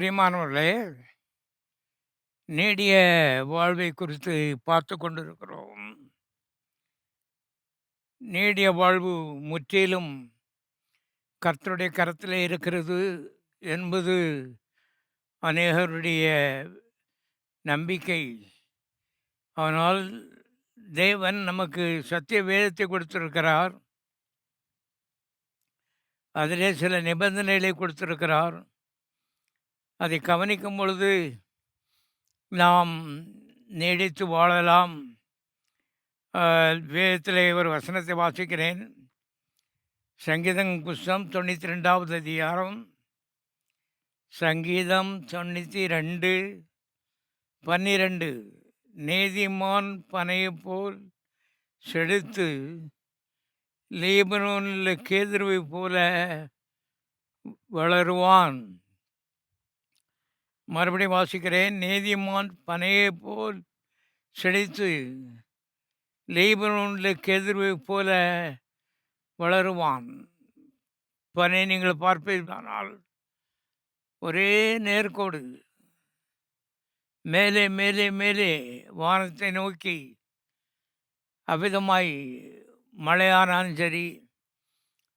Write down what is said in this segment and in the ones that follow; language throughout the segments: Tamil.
பிரியமானவர்களே, நீடிய வாழ்வை குறித்து பார்த்து கொண்டிருக்கிறோம். நீடிய வாழ்வு முற்றிலும் கர்த்தருடைய கரத்திலே இருக்கிறது என்பது அநேகருடைய நம்பிக்கை. ஆனால் தேவன் நமக்கு சத்திய வேதத்தை கொடுத்திருக்கிறார். அதிலே சில நிபந்தனைகளை கொடுத்திருக்கிறார். அதை கவனிக்கும் பொழுது நாம் நீடித்து வாழலாம். வேதத்திலே ஒரு வசனத்தை வாசிக்கிறேன். சங்கீதம் புஸ்தகம் 92வது அதிகாரம், சங்கீதம் 92:12. நீதிமான் பனையைப் போல் செழித்து லீபனோனில் கேதுருவை போல வளருவான். மறுபடியும் வாசிக்கிறேன். நீதிமான் பனையைப் போல் செழித்து லீபனோனில் கேதுருவை போல வளருவான். பனை நீங்கள் பார்ப்பீர்களானால் ஒரே நேர்கோடு, மேலே மேலே மேலே வானத்தை நோக்கி அவ்விதமாய் மழையானாலும் சரி,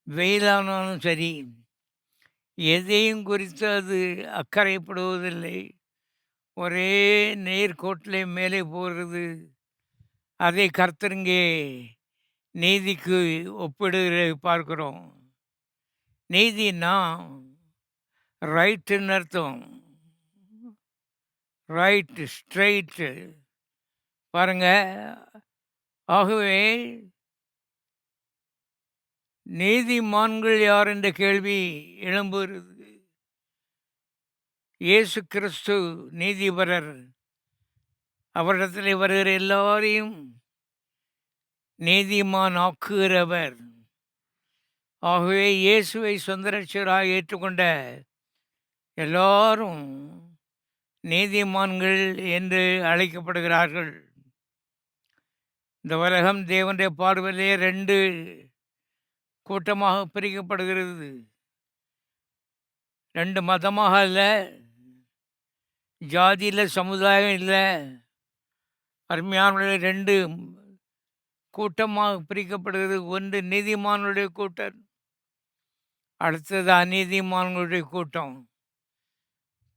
வெயிலானாலும் சரி, எதையும் குறித்து அது அக்கறைப்படுவதில்லை. ஒரே நேர்கோட்டிலே மேலே போகிறது. அதை கர்த்தருங்கே நீதிக்கு ஒப்பிடுகிறதை பார்க்கிறோம். நீதினா ரைட்டுன்னு அர்த்தம். Right, straight. பாருங்க, ஆகவே நீதிமான்கள் யார் என்ற கேள்வி எழும்புகிறது. இயேசு கிறிஸ்து நீதிபரர். அவரிடத்தில் வருகிற எல்லாரையும் நீதிமான் ஆக்குகிறவர். ஆகவே இயேசுவை சொந்த ரட்சகராக ஏற்றுக்கொண்ட எல்லாரும் நீதிமான்கள் என்று அழைக்கப்படுகிறார்கள். இந்த உலகம் தேவனுடைய பார்வையிலே 2 கூட்டமாக பிரிக்கப்படுகிறது. 2 மதமாக அல்ல, ஜாதியில், சமுதாயம் இல்லை. அருமையானவர்களே, 2 கூட்டமாக பிரிக்கப்படுகிறது. ஒன்று நீதிமானுடைய கூட்டம், அடுத்தது அநீதிமான்களுடைய கூட்டம்.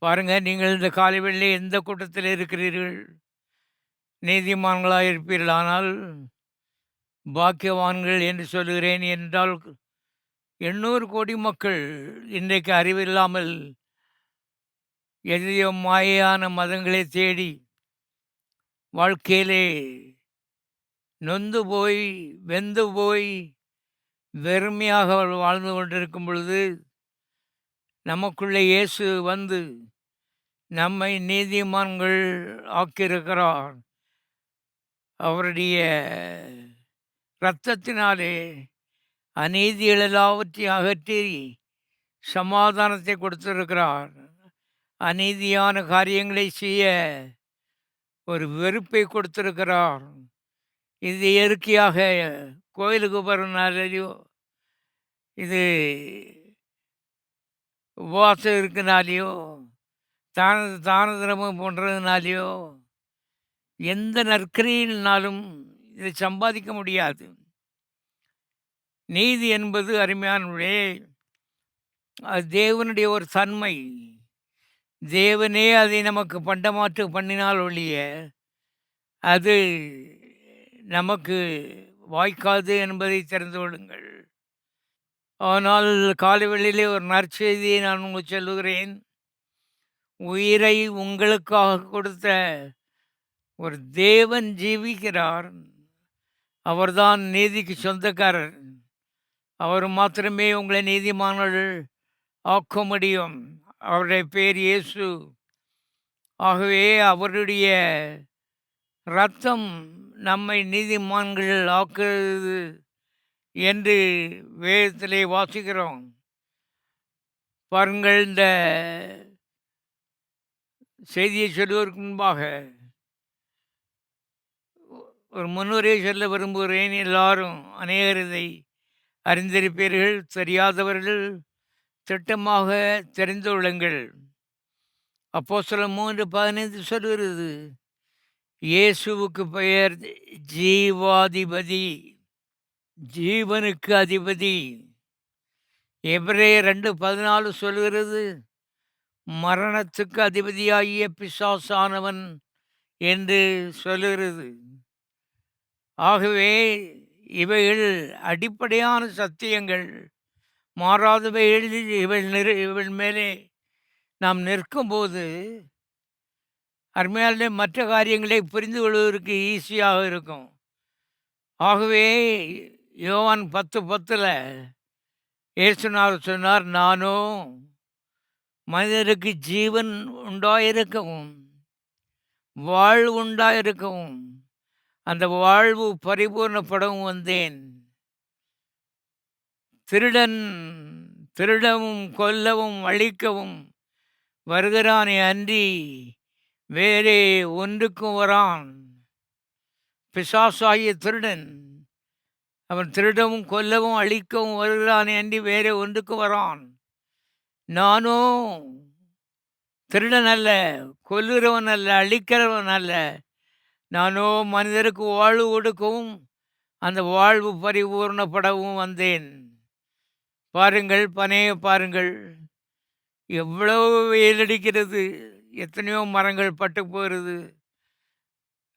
பாருங்கள், நீங்கள் இந்த காலை வேளையிலே எந்த கூட்டத்தில் இருக்கிறீர்கள்? நீதிமான்களாக இருப்பீர்கள். ஆனால் பாக்கியவான்கள் என்று சொல்லுகிறேன் என்றால் 800 கோடி மக்கள் இன்றைக்கு அறிவில்லாமல் எதையோ மாயான மதங்களை தேடி வாழ்க்கையிலே நொந்து போய் வெந்து போய் வெறுமையாக வாழ்ந்து கொண்டிருக்கும் பொழுது நமக்குள்ளே இயேசு வந்து நம்மை நீதிமான்கள் ஆக்கியிருக்கிறார். அவருடைய இரத்தத்தினாலே அநீதிகள் எல்லாவற்றையும் அகற்றி சமாதானத்தை கொடுத்திருக்கிறார். அநீதியான காரியங்களை செய்ய ஒரு வெறுப்பை கொடுத்திருக்கிறார். இது இயற்கையாக கோயிலுக்கு போகிறனாலேயோ, இது உபவாசம் இருக்கிறனாலேயோ, தான தர்மம் போன்றதுனாலேயோ, எந்த நற்கிரியினாலும் இதை சம்பாதிக்க முடியாது. நீதி என்பது அருமையானவர்களே, அது தேவனுடைய ஒரு தன்மை. தேவனே அதை நமக்கு பண்டமாற்று பண்ணினால் ஒழிய அது நமக்கு வாய்க்காது என்பதை தெரிந்து கொள்ளுங்கள். ஆனால் காலை வேளையிலே ஒரு நற்செய்தியை நான் உங்களுக்கு சொல்லுகிறேன். உயிரை உங்களுக்காக கொடுத்த ஒரு தேவன் ஜீவிக்கிறார். அவர்தான் நீதிக்கு சொந்தக்காரர். அவர் மாத்திரமே உங்களை நீதிமான்கள் ஆக்க முடியும். அவருடைய பேர் இயேசு. ஆகவே அவருடைய இரத்தம் நம்மை நீதிமான்கள் ஆக்குறது என்று வேதத்திலே வாசிக்கிறோம். பாருங்கள், இந்த செய்தியை சொல்வதற்கு முன்பாக ஒரு முன்னுரையை சொல்ல விரும்புகிறேன். எல்லாரும் அநேகர் இதை அறிந்திருப்பீர்கள். தெரியாதவர்கள் திட்டமாக தெரிந்து கொள்ளுங்கள். அப்போஸ்தலர் 3:15 சொல்லுகிறது, இயேசுவுக்கு பெயர் ஜீவாதிபதி, ஜீவனுக்கு அதிபதி. எபிரேயர் 2:14 சொல்லுகிறது, மரணத்துக்கு அதிபதியாகிய பிசாசானவன் என்று சொல்லுகிறது. ஆகவே இவைகள் அடிப்படையான சத்தியங்கள், மாறாதவைகள். இவள் மேலே நாம் நிற்கும்போது அருமையாலே மற்ற காரியங்களை புரிந்து கொள்வதற்கு ஈஸியாக இருக்கும். ஆகவே யோவான் 10:10 இயேசுநாதர் சொன்னார், நானோ மனிதருக்கு ஜீவன் உண்டாயிருக்கவும் வாழ்வு உண்டாயிருக்கவும் அந்த வாழ்வு பரிபூர்ணப்படவும் வந்தேன். திருடன் திருடவும் கொல்லவும் அழிக்கவும் வருகிறானே அன்றி வேறே ஒன்றுக்கும் வரான். பிசாசாகிய திருடன் அவன் திருடவும் கொல்லவும் அழிக்கவும் வருகிறானே அன்றி வேறே ஒன்றுக்கும் வரான். நானோ திருடன் அல்ல, கொல்லுகிறவன் அல்ல, அழிக்கிறவன் அல்ல. நானோ மனிதருக்கு வாழ்வு கொடுக்கவும் அந்த வாழ்வு பரிபூர்ணப்படவும் வந்தேன். பாருங்கள், பனையை பாருங்கள், எவ்வளவு வெயில் அடிக்கிறது, எத்தனையோ மரங்கள் பட்டு போகிறது,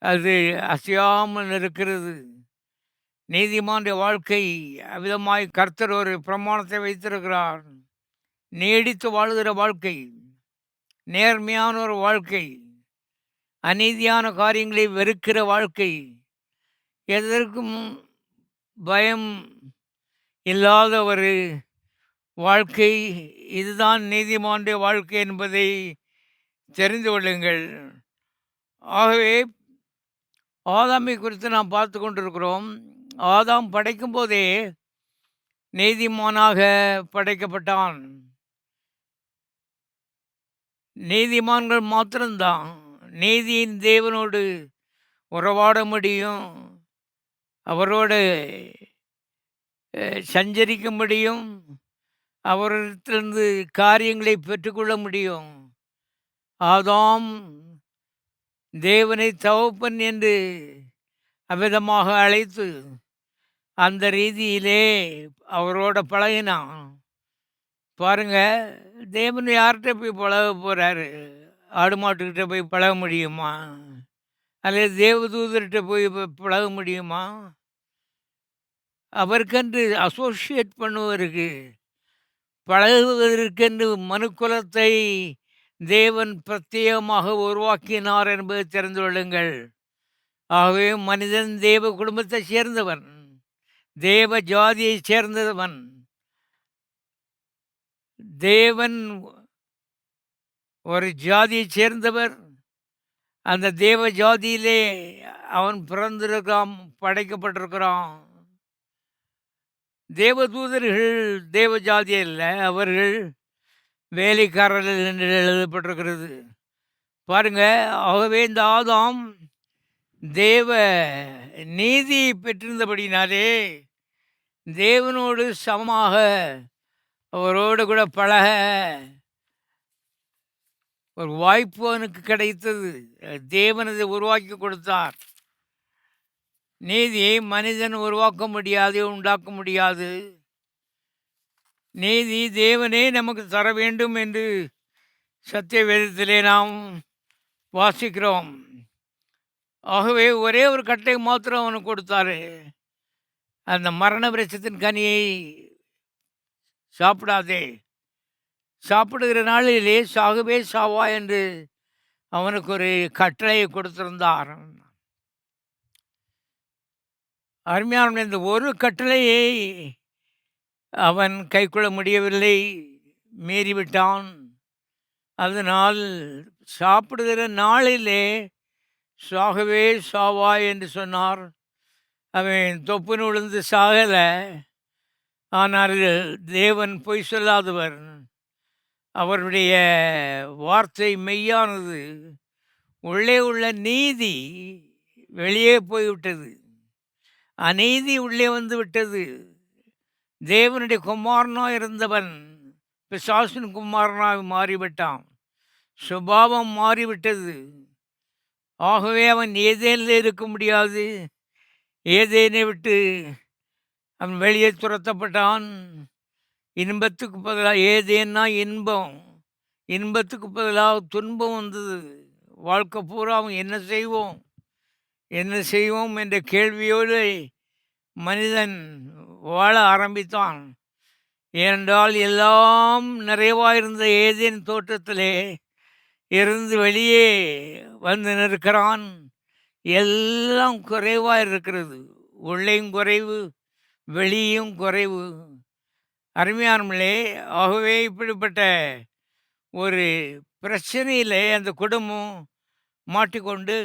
அது அசையாமல் இருக்கிறது. நீதிமானுடைய வாழ்க்கை அவ்விதமாய் கர்த்தர் ஒரு பிரமாணத்தை வைத்திருக்கிறார். நீடித்து வாழ்கிற வாழ்க்கை, நேர்மையான ஒரு வாழ்க்கை, அநீதியான காரியங்களை வெறுக்கிற வாழ்க்கை, எதற்கும் பயம் இல்லாத ஒரு வாழ்க்கை, இதுதான் நீதிமானுடைய வாழ்க்கை என்பதை தெரிந்து கொள்ளுங்கள். ஆகவே ஆதாமை குறித்து நாம் பார்த்து கொண்டிருக்கிறோம். ஆதாம் படைக்கும் போதே நீதிமானாக படைக்கப்பட்டான். நீதிமான்கள் மாத்திரம்தான் நீதியின் தேவனோடு உறவாட முடியும், அவரோடு சஞ்சரிக்க முடியும், அவரிடத்திலிருந்து காரியங்களை பெற்றுக்கொள்ள முடியும். ஆதாம் தேவனை தகப்பன் என்று அவ்விதமாக அழைத்து அந்த ரீதியிலே அவரோட பழகினான். பாருங்க, தேவன் யார்கிட்ட போய் பழக போகிறாரு? ஆடு மாட்டுக்கிட்ட போய் பழக முடியுமா? அல்லது தேவதூதர்கிட்ட போய் பழக முடியுமா? அவருக்கென்று அசோசியேட் பண்ணுவதற்கு, பழகுவதற்கென்று மனுக்குலத்தை தேவன் பிரத்யேகமாக உருவாக்கினார் என்பதை தெரிந்து கொள்ளுங்கள். ஆகவே மனிதன் தேவ குடும்பத்தை சேர்ந்தவன், தேவ ஜாதியை சேர்ந்தவன். தேவன் ஒரு ஜாதியை சேர்ந்தவர். அந்த தேவ ஜாதியிலே அவன் பிறந்திருக்கான், படைக்கப்பட்டிருக்கிறான். தேவதூதர்கள் தேவ ஜாதி அல்ல, அவர்கள் வேலைக்காரர்கள் என்று எழுதப்பட்டிருக்கிறது. பாருங்க, ஆகவே இந்த ஆதாம் தேவ நீதியை பெற்றிருந்தபடினாலே தேவனோடு சமமாக அவரோடு கூட பழக ஒரு வாய்ப்பு அவனுக்கு கிடைத்தது. தேவன் அதை உருவாக்கி கொடுத்தார். நீதியை மனிதன் உருவாக்க முடியாது, உண்டாக்க முடியாது. நீதி தேவனே நமக்கு தர வேண்டும் என்று சத்திய வேதத்திலே நாம் வாசிக்கிறோம். ஆகவே ஒரே ஒரு கட்டளை மாத்திரம் அவனுக்கு கொடுத்தாரு, அந்த மரண விருட்சத்தின் கனியை சாப்பிடாதே, சாப்பிடுகிற நாளிலே சாகவே சாவா என்று அவனுக்கு ஒரு கட்டளையை கொடுத்திருந்தார். அருமையான இந்த ஒரு கட்டளையை அவன் கைக்கொள்ள முடியவில்லை, மீறிவிட்டான். அதனால் சாப்பிடுகிற நாளிலே சாகவே சாவா என்று சொன்னார். அவன் தொப்புன்னு விழுந்து சாகலை. ஆனால் தேவன் பொய் சொல்லாதவர், அவருடைய வார்த்தை மெய்யானது. உள்ளே உள்ள நீதி வெளியே போய்விட்டது, அநீதி உள்ளே வந்து விட்டது. தேவனுடைய குமாரனாக இருந்தவன் பிசாசின் குமாரனாக மாறிவிட்டான். சுபாவம் மாறிவிட்டது. ஆகவே அவன் ஏதேனில் இருக்க முடியாது. ஏதேனை விட்டு அவன் வெளியே துரத்தப்பட்டான். இன்பத்துக்கு பதிலாக ஏதேன்னா இன்பம். இன்பத்துக்கு பதிலாக துன்பம் வந்தது. வாழ்க்கை பூரா அவன் என்ன செய்வோம் என்ன செய்வோம் என்ற கேள்வியோடு மனிதன் வாழ ஆரம்பித்தான். ஏனென்றால் எல்லாம் நிறைவாயிருந்த ஏதேன் தோட்டத்திலே இருந்து வெளியே வந்து நிற்கிறான். எல்லாம் குறைவாக இருக்கிறது. உள்ளேயும் குறைவு, வெளியும் குறைவு. அருமையானவர்களே, ஆகவே இப்படிப்பட்ட ஒரு பிரச்சனையிலே அந்த குடும்பம் மாட்டிக்கொண்டு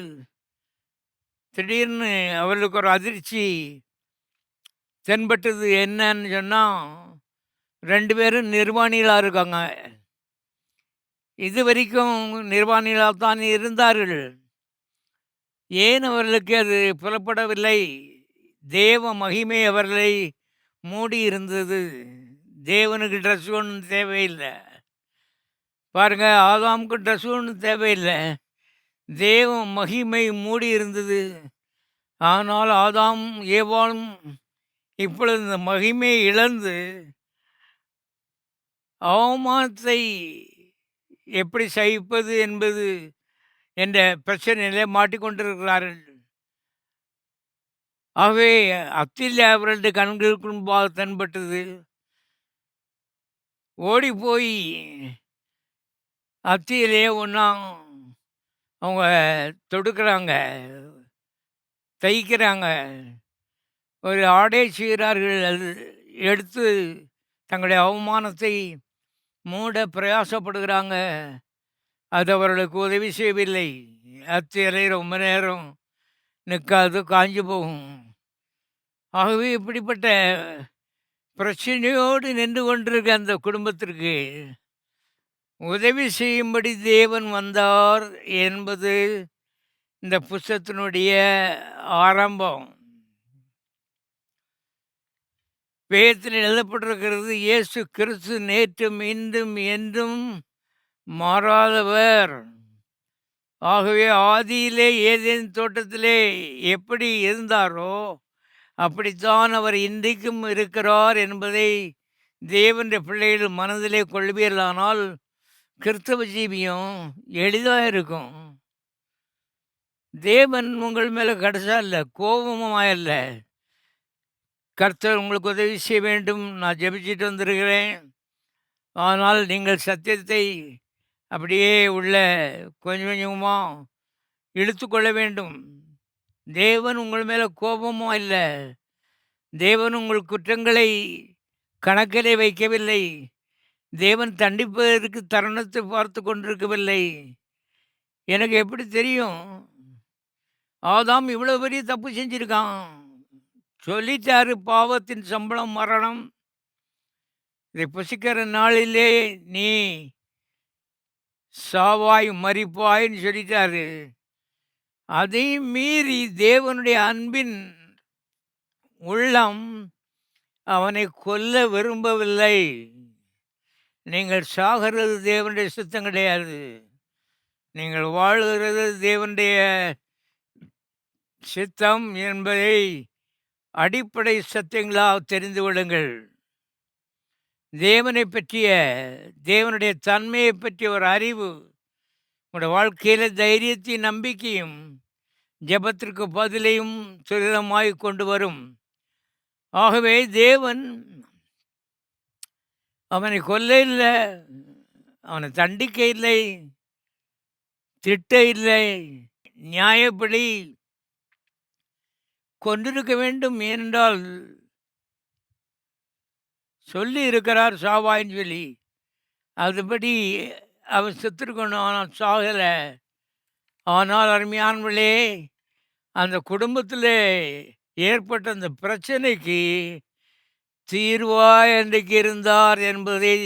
திடீர்னு அவர்களுக்கு ஒரு அதிர்ச்சி தென்பட்டது. என்னன்னு சொன்னால், 2 பேரும் நிர்வாணிகளாக இருக்காங்க. இதுவரைக்கும் நிர்வாணிகளாக தான் இருந்தார்கள். ஏன் அவர்களுக்கு அது புலப்படவில்லை? தேவ மகிமை அவர்களை மூடி இருந்தது. தேவனுக்கு ட்ரெஸ் ஒன்றும் தேவையில்லை. பாருங்க, ஆதாமுக்கு ட்ரெஸ் ஒன்றும் தேவையில்லை. தேவ மகிமை மூடி இருந்தது. ஆனால் ஆதாம் ஏவாளும் இப்பொழுது இந்த மகிமையை இழந்து அவமானத்தை எப்படி சகிப்பது என்பது என்ற பிரச்சனையிலே மாட்டிக்கொண்டிருக்கிறார்கள். ஆகவே அத்திலே அவர்களுடைய கண்களுக்கு முன்பாக தென்பட்டது. ஓடி போய் அத்தியிலே ஒன்றா அவங்க தொடுக்கிறாங்க, தைக்கிறாங்க, ஒரு ஆடை செய்கிறார்கள். அது எடுத்து தங்களுடைய அவமானத்தை மூட பிரயாசப்படுகிறாங்க. அது அவர்களுக்கு உதவி செய்யவில்லை. அத்தி இலை ரொம்ப நேரம் நிற்காது, காஞ்சு போகும். ஆகவே இப்படிப்பட்ட பிரச்சனையோடு நின்று கொண்டிருக்க அந்த குடும்பத்திற்கு உதவி செய்யும்படி தேவன் வந்தார் என்பது இந்த புஸ்தகத்தினுடைய ஆரம்பம். வேதத்தில் எழுதப்பட்டிருக்கிறது, இயேசு கிறிஸ்து நேற்றும் இன்றும் என்றும் மாறாதவர். ஆகவே ஆதியிலே ஏதேன் தோட்டத்திலே எப்படி இருந்தாரோ அப்படித்தான் அவர் இன்றைக்கும் இருக்கிறார் என்பதை தேவனுடைய பிள்ளைகள் மனதிலே கொள்வீர்களானால் கிறிஸ்தவ ஜீவியம் எளிதாக இருக்கும். தேவன் உங்கள் மேலே கடைசா இல்லை, கோபமாக இல்லை. கர்த்தர் உங்களுக்கு உதவி செய்ய வேண்டும், நான் ஜெபிச்சுட்டு வந்திருக்கிறேன். ஆனால் நீங்கள் சத்தியத்தை அப்படியே உள்ள கொஞ்சம் கொஞ்சமாக இழுத்து கொள்ள வேண்டும். தேவன் உங்கள் மேலே கோபமும் இல்லை. தேவன் உங்கள் குற்றங்களை கணக்கிலே வைக்கவில்லை. தேவன் தண்டிப்பதற்கு தருணத்தை பார்த்து கொண்டிருக்கவில்லை. எனக்கு எப்படி தெரியும்? ஆதாம் இவ்வளோ பெரிய தப்பு செஞ்சுருக்கான். சொல்லிட்டாரு, பாவத்தின் சம்பளம் மரணம். இதை புசிக்கிற நாளிலே நீ சாவாய் மரிப்பாய்ன்னு சொல்லிட்டாரு. அதையும் மீறி தேவனுடைய அன்பின் உள்ளம் அவனை கொல்ல விரும்பவில்லை. நீங்கள் சாகிறது தேவனுடைய சுத்தம் கிடையாது. நீங்கள் வாழுகிறது தேவனுடைய சித்தம் என்பதை அடிப்படை சத்தியங்களாக தெரிந்து கொள்ளுங்கள். தேவனை பற்றிய, தேவனுடைய தன்மையை பற்றிய ஒரு அறிவு உங்களுடைய வாழ்க்கையில் தைரியத்தையும் நம்பிக்கையும் ஜெபத்திற்கு பதிலையும் துரிதமாய் கொண்டு வரும். ஆகவே தேவன் அவனை கொல்ல இல்லை, அவனை தண்டிக்க இல்லை, திட்ட இல்லை. நியாயப்படி கொண்டிருக்க வேண்டும். ஏனென்றால் சொல்லி இருக்கிறார் சாவாயின்னு சொல்லி. அதுபடி அவன் செத்துருக்கணும், ஆனால் சாகலை. ஆனால் அருமையானவர்களே, அந்த குடும்பத்தில் ஏற்பட்ட அந்த பிரச்சனைக்கு தீர்வாய் என்றைக்கு இருந்தார் என்பதை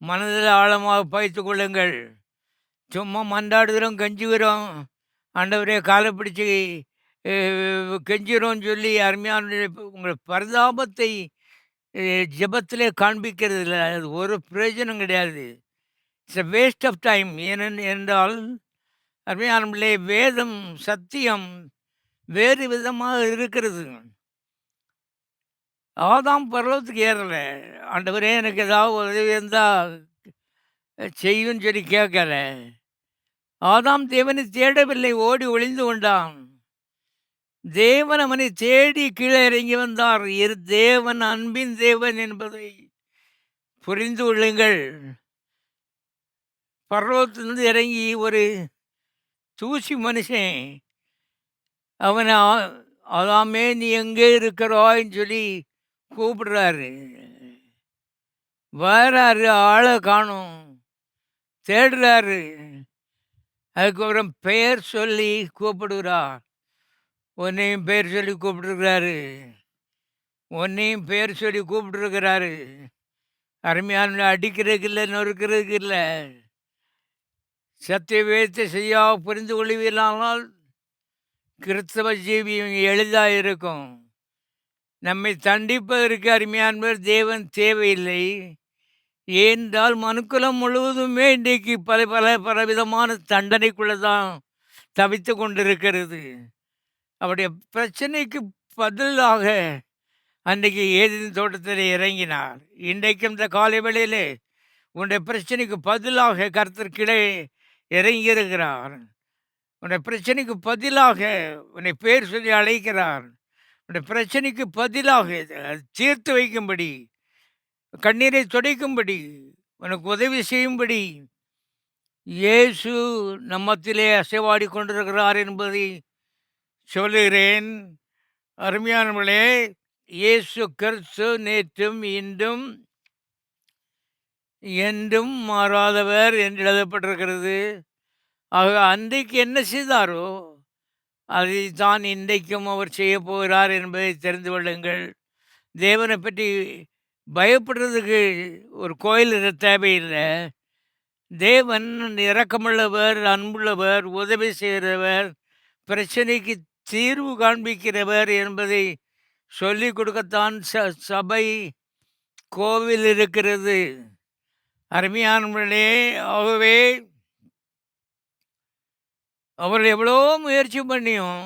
மனதில் ஆழமாக பயிற்று கொள்ளுங்கள். சும்மா மன்றாடுகிறோம், கெஞ்சுகிறோம், ஆண்டவரே காலை பிடிச்சி கெஞ்சுகிறோன்னு சொல்லி அருமையான உங்கள் பரிதாபத்தை ஜெபத்திலே காண்பிக்கிறது இல்லை. அது ஒரு பிரயோஜனம் கிடையாது. It's a waste of time. என்றால் அருமையானவர்களே, வேதம் சத்தியம் வேறு விதமாக இருக்கிறது. ஆதாம் பரலோகத்துக்கு ஏறல. ஆண்டவரே எனக்கு ஏதாவது உதவி இருந்தால் செய்யுன்னு சொல்லி கேட்கல. ஆதாம் தேவனை தேடவில்லை, ஓடி ஒளிந்து கொண்டான். தேவன் அவனை தேடி கீழே இறங்கி வந்தார். தேவன் அன்பின் தேவன் என்பதை புரிந்து கொள்ளுங்கள். பரலோகத்திலிருந்து இறங்கி ஒரு தூசி மனுஷன் அவனை ஆதாமே நீ எங்கே இருக்கிறாய்ன்னு சொல்லி கூப்பிடுறாரு. வராரு, ஆளை காணும், தேடுறாரு. அதுக்கப்புறம் பெயர் சொல்லி கூப்பிடுகிறார். உன்னையும் பேர் சொல்லி கூப்பிட்டுருக்கிறாரு. உன்னையும் பேர் சொல்லி கூப்பிட்டுருக்கிறாரு. அருமையான அடிக்கிறதுக்கு இல்லை, நொறுக்கிறதுக்கு இல்லை. சத்திய வேதத்தை செய்யா புரிந்து கொள்வீர்களானால் கிறிஸ்தவ ஜீவியம் எளிதாக இருக்கும். நம்மை தண்டிப்பதற்கு அருமையானவர் தேவன் தேவையில்லை. ஏனென்றால் மனுக்குலம் முழுவதுமே இன்றைக்கு பலவிதமான தண்டனைக்குள்ளே தான் தவித்து கொண்டிருக்கிறது. அவருடைய பிரச்சனைக்கு பதிலாக அன்றைக்கு ஏதேன் தோட்டத்தில் இறங்கினார். இன்றைக்கும் இந்த காலை வேளையிலே உன்னுடைய பிரச்சனைக்கு பதிலாக கர்த்தர் கீழே இறங்கியிருக்கிறார். உன்னுடைய பிரச்சனைக்கு பதிலாக உன்னை பேர் சொல்லி அழைக்கிறார். உன்னுடைய பிரச்சனைக்கு பதிலாக தீர்த்து வைக்கும்படி, கண்ணீரை துடைக்கும்படி, உனக்கு உதவி செய்யும்படி இயேசு நம்மத்திலே அசைவாடி கொண்டிருக்கிறார் என்பதை சொல்லுகிறேன். அருமையானவர்களே, இயேசு கிறிஸ்து நேற்றும் இன்றும் என்றும் மாறாதவர் என்று எழுதப்பட்டிருக்கிறது. ஆக அன்றைக்கு என்ன செய்தாரோ அதை தான் இன்றைக்கும் அவர் செய்ய போகிறார் என்பதை தெரிந்து கொள்ளுங்கள். தேவனை பற்றி பயப்படுறதுக்கு ஒரு கோயில் தேவையில்லை. தேவன் இரக்கமுள்ளவர், அன்புள்ளவர், உதவி செய்கிறவர், பிரச்சனைக்கு தீர்வு காண்பிக்கிறவர் என்பதை சொல்லி கொடுக்கத்தான் சபை, கோவில் இருக்கிறது. அருமையானவர்களே, ஆகவே அவர் எவ்வளோ முயற்சி பண்ணியும்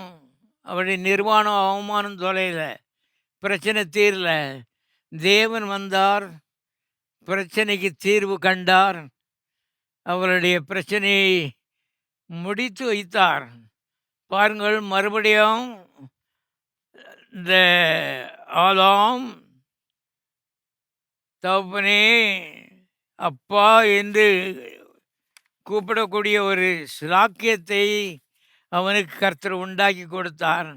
அவருடைய நிர்வாணம் அவமானம் தொலைல, பிரச்சனை தீரல. தேவன் வந்தார், பிரச்சனைக்கு தீர்வு கண்டார், அவருடைய பிரச்சனையை முடித்து வைத்தார். பாருங்கள், மறுபடியும் இந்த ஆதாம் தகப்பனே அப்பா என்று கூப்பிடக்கூடிய ஒரு சிலாக்கியத்தை அவனுக்கு கர்த்தர் உண்டாக்கி கொடுத்தார்.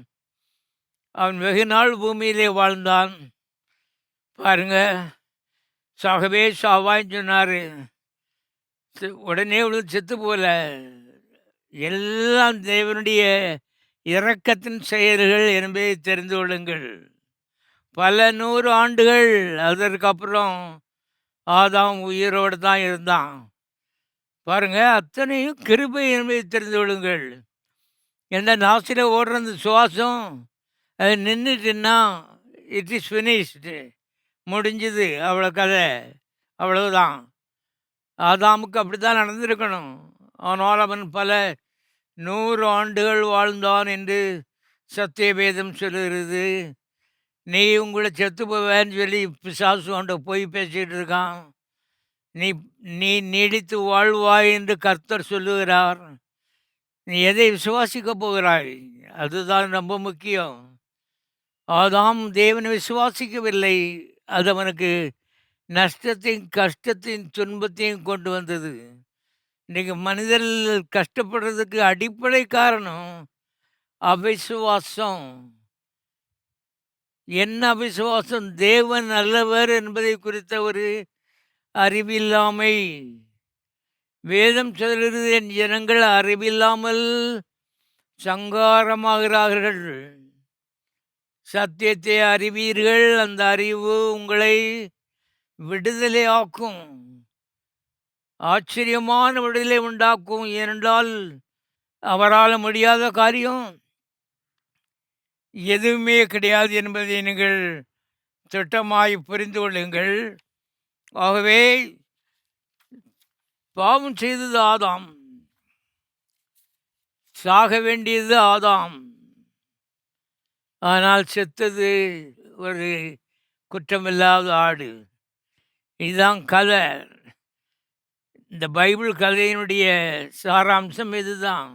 அவன் வெகு நாள் பூமியிலே வாழ்ந்தான். பாருங்க, சாகவே சாவான்னு சொன்னார். உடனே செத்து போல. எல்லாம் தேவனுடைய இரக்கத்தின் செயல்கள் என்பதை தெரிந்து கொள்ளுங்கள். பல 100 ஆண்டுகள் அதற்கப்புறம் ஆதாம் உயிரோடு தான் இருந்தான். பாருங்க, அத்தனையும் கிருபை என்பதை தெரிந்து கொள்ளுங்கள். எந்த நாசில ஓடுற அந்த சுவாசம் அது நின்றுட்டுன்னா இட் இஸ் ஃபினிஷ்டு, முடிஞ்சுது, அவ்வளோ கதை, அவ்வளவுதான். ஆதாமுக்கு அப்படி தான் நடந்திருக்கணும். ஆனால் அவன் பல 100 ஆண்டுகள் வாழ்ந்தான் என்று சத்திய வேதம் சொல்லுகிறது. நீ உங்களை செத்து போவேன்னு சொல்லி பிசாசு அவன்கிட்ட போய் பேசிகிட்டு இருக்கான். நீ நீடித்து வாழ்வாய் என்று கர்த்தர் சொல்லுகிறார். நீ எதை விசுவாசிக்க போகிறாய், அதுதான் ரொம்ப முக்கியம். ஆதாம் தேவனை விசுவாசிக்கவில்லை. அது அவனுக்கு நஷ்டத்தையும் கஷ்டத்தையும் துன்பத்தையும் கொண்டு வந்தது. இன்றைக்கு மனிதர்கள் கஷ்டப்படுறதுக்கு அடிப்படை காரணம் அவிசுவாசம். என்ன அவிசுவாசம்? தேவன் நல்லவர் என்பதை குறித்த ஒரு அறிவில்லாமை. வேதம் சொல்கிறது, என் ஜனங்கள் அறிவில்லாமல் சங்காரமாகிறார்கள். சத்தியத்தை அறிவீர்கள், அந்த அறிவு உங்களை விடுதலை ஆக்கும், ஆச்சரியமான விடுதலை உண்டாக்கும். ஏனென்றால் அவரால் முடியாத காரியம் எதுவுமே கிடையாது என்பதை நீங்கள் திட்டமாய் புரிந்து கொள்ளுங்கள். ஆகவே பாவம் செய்தது ஆதாம், சாக வேண்டியது ஆதாம். ஆனால் செத்தது ஒரு குற்றமில்லாத ஆடு. இதுதான் கதை. இந்த பைபிள் கதையினுடைய சாராம்சம் இதுதான்.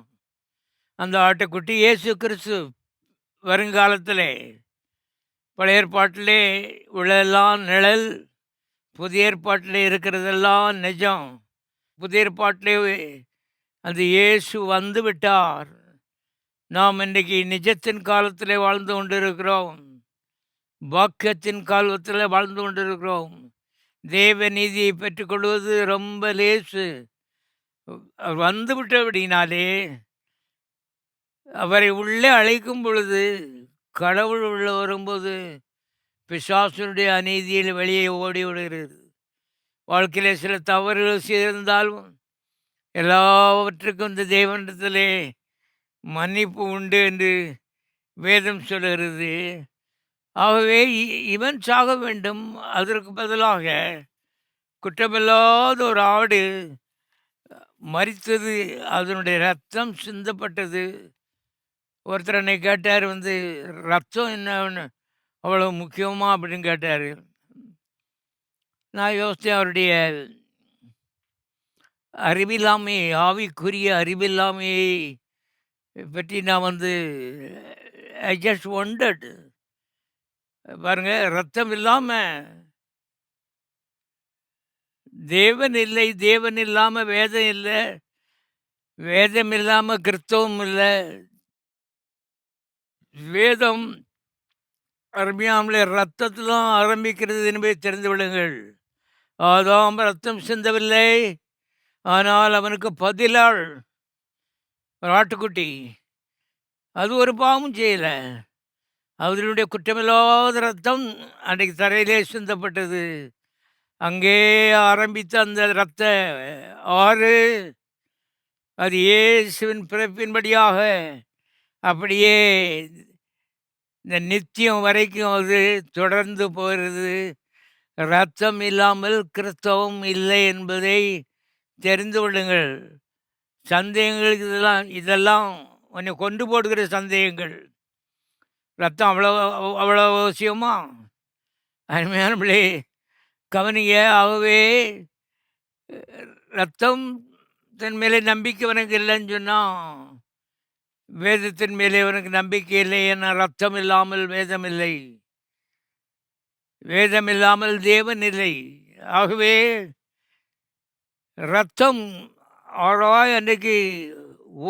அந்த ஆட்டுக்குட்டி இயேசு கிறிஸ்து வருங்காலத்திலே பழைய ஏற்பாட்டிலே உள்ளதெல்லாம் நிழல், புதிய ஏற்பாட்டிலே இருக்கிறதெல்லாம் நிஜம். புதிய ஏற்பாட்டிலே அந்த இயேசு வந்து விட்டார். நாம் இன்றைக்கு நிஜத்தின் காலத்தில் வாழ்ந்து கொண்டிருக்கிறோம், பாக்கியத்தின் காலத்தில் வாழ்ந்து கொண்டிருக்கிறோம். தேவ நீதியை பெற்றுக்கொள்வது ரொம்ப லேசு. அவர் வந்து விட்டபடினாலே அவரை உள்ளே அழைக்கும் பொழுது, கடவுள் உள்ள வரும்போது பிசாசனுடைய அநீதியில் வெளியே ஓடி விடுகிறது. வாழ்க்கையில் சில தவறுகள் செய்திருந்தாலும் எல்லாவற்றுக்கும் இந்த தேவனிடத்திலே மன்னிப்பு உண்டு என்று வேதம் சொல்கிறது. ஆகவே இவன் சாக வேண்டும், அதற்கு பதிலாக குற்றமில்லாத ஒரு ஆடு மரித்தது, அதனுடைய ரத்தம் சிந்தப்பட்டது. ஒருத்தர் என்னை கேட்டார், ரத்தம் என்ன அவ்வளோ முக்கியமா அப்படின்னு கேட்டார். நான் யோசித்தேன், அவருடைய அறிவில்லாமை, ஆவிக்குரிய அறிவில்லாமையை பற்றி நான் ஐ ஜஸ்ட் ஒண்டர்ட். பாருங்க, ரத்தம் இல்லாமல் தேவன் இல்லை, தேவன் இல்லாமல் வேதம் இல்லை, வேதம் இல்லாமல் கிறிஸ்தவம் இல்லை. வேதம் அருமையாமலே ரத்தத்தில் தான் ஆரம்பிக்கிறது என்பதை தெரிந்து விடுங்கள். ஆதாம் ரத்தம் சிந்தவில்லை, ஆனால் அவனுக்கு பதிலாள் ஒரு ஆட்டுக்குட்டி. அது ஒரு பாவமும் செய்யலை. அவர்களுடைய குற்றமில்லாத ரத்தம் அன்றைக்கு தரையிலே சிந்தப்பட்டது. அங்கே ஆரம்பித்த அந்த இரத்த ஆறு, அது இயேசுவின் பிறப்பின்படியாக அப்படியே இந்த நித்தியம் வரைக்கும் அது தொடர்ந்து போகிறது. இரத்தம் இல்லாமல் கிறிஸ்தவம் இல்லை என்பதை தெரிந்து கொள்ளுங்கள். சந்தேகங்களுக்கு இதெல்லாம் உன்னை கொண்டு போடுகிற சந்தேகங்கள். ரத்தம் அவ்வளோ அவசியமா? அருமையான பிள்ளை கவனிங்க. ஆகவே ரத்தம் தன் மேலே நம்பிக்கை உனக்கு இல்லைன்னு சொன்னால், வேதத்தின் மேலே உனக்கு நம்பிக்கை இல்லை. ஏன்னா ரத்தம் இல்லாமல் வேதம் இல்லை, வேதம் இல்லாமல் தேவன் இல்லை. ஆகவே ரத்தம் ஆழாய் அன்றைக்கு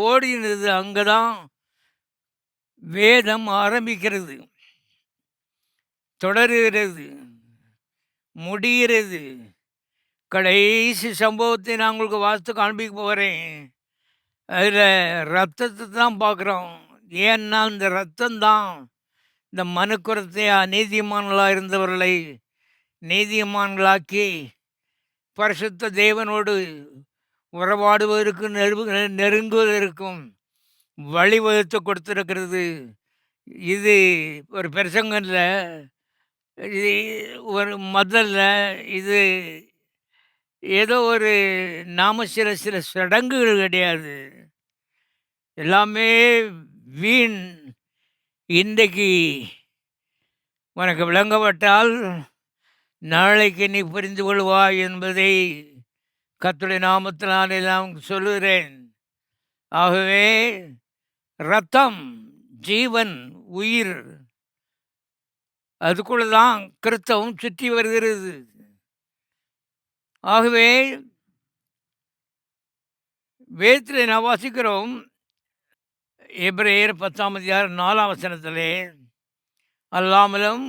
ஓடினது. அங்கே தான் வேதம் ஆரம்பிக்கிறது, தொடருகிறது, முடிகிறது. கடைசி சம்பவத்தை நான் உங்களுக்கு வாஸ்து காண்பிக்க போகிறேன். அதில் ரத்தத்தை தான் பார்க்குறோம். ஏன்னா இந்த ரத்தம்தான் இந்த மனுக்குறத்தை அநீதிமான்களாக இருந்தவர்களை நீதிமான்களாக்கி பரிசுத்த தேவனோடு உறவாடுவதற்கும் நெருங்குவதற்கும் வழிவகுத்து கொடுத்துருக்கிறது. இது ஒரு பிரசங்கத்தில், இது ஒரு முதல்ல, இது ஏதோ ஒரு சில சடங்குகள் கிடையாது. எல்லாமே வீண். இன்றைக்கு உனக்கு விளங்கப்பட்டால் நாளைக்கு நீ புரிந்து கொள்வாய் என்பதை கர்த்தருடைய நாமத்தினாலே நான் சொல்லுகிறேன். ஆகவே ரத்தம் ஜீவன், உயிர், அதுக்குள்ள தான் கிறிஸ்தவம் சுற்றி வருகிறது. ஆகவே வேதத்தில் நான் வாசிக்கிறோம், எபிரேயர் 10ஆம் அதிகாரம் 4ஆம் வசனத்திலே, அல்லாமலும்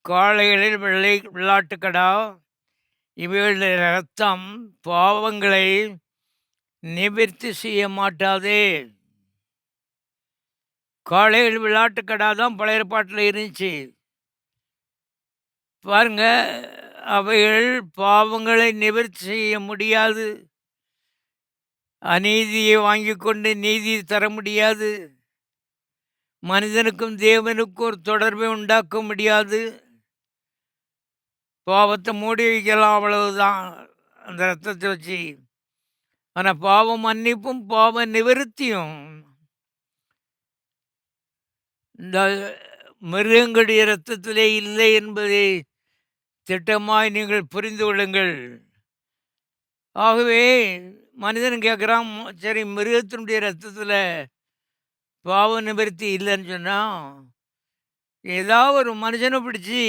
காளைகளில் வெள்ளாட்டுக்கடா இவைகளுடைய ரத்தம் பாவங்களை நிவர்த்தி செய்ய மாட்டாதே. காளைகள் வெள்ளாட்டுக்கடா தான் பழைய ஏற்பாட்டில் இருந்துச்சு. பாருங்க, அவைகள் பாவங்களை நிவர்த்தி செய்ய முடியாது, அநீதியை வாங்கி கொண்டு நீதி தர முடியாது, மனிதனுக்கும் தேவனுக்கும் ஒரு தொடர்பை உண்டாக்க முடியாது. பாவத்தை மூடி வைக்கலாம், அவ்வளவுதான் அந்த ரத்தத்தை வச்சு. ஆனா பாவ மன்னிப்பும், பாவ நிவிர்த்தியும் இந்த மிருகங்களுடைய இரத்தத்திலே இல்லை என்பதை திட்டமாய் நீங்கள் புரிந்து கொள்ளுங்கள். ஆகவே மனிதன் கேட்குறான், சரி மிருகத்தினுடைய இரத்தத்தில பாவ நிவர்த்தி இல்லைன்னு சொன்னா, ஏதாவது ஒரு மனுஷனை பிடிச்சு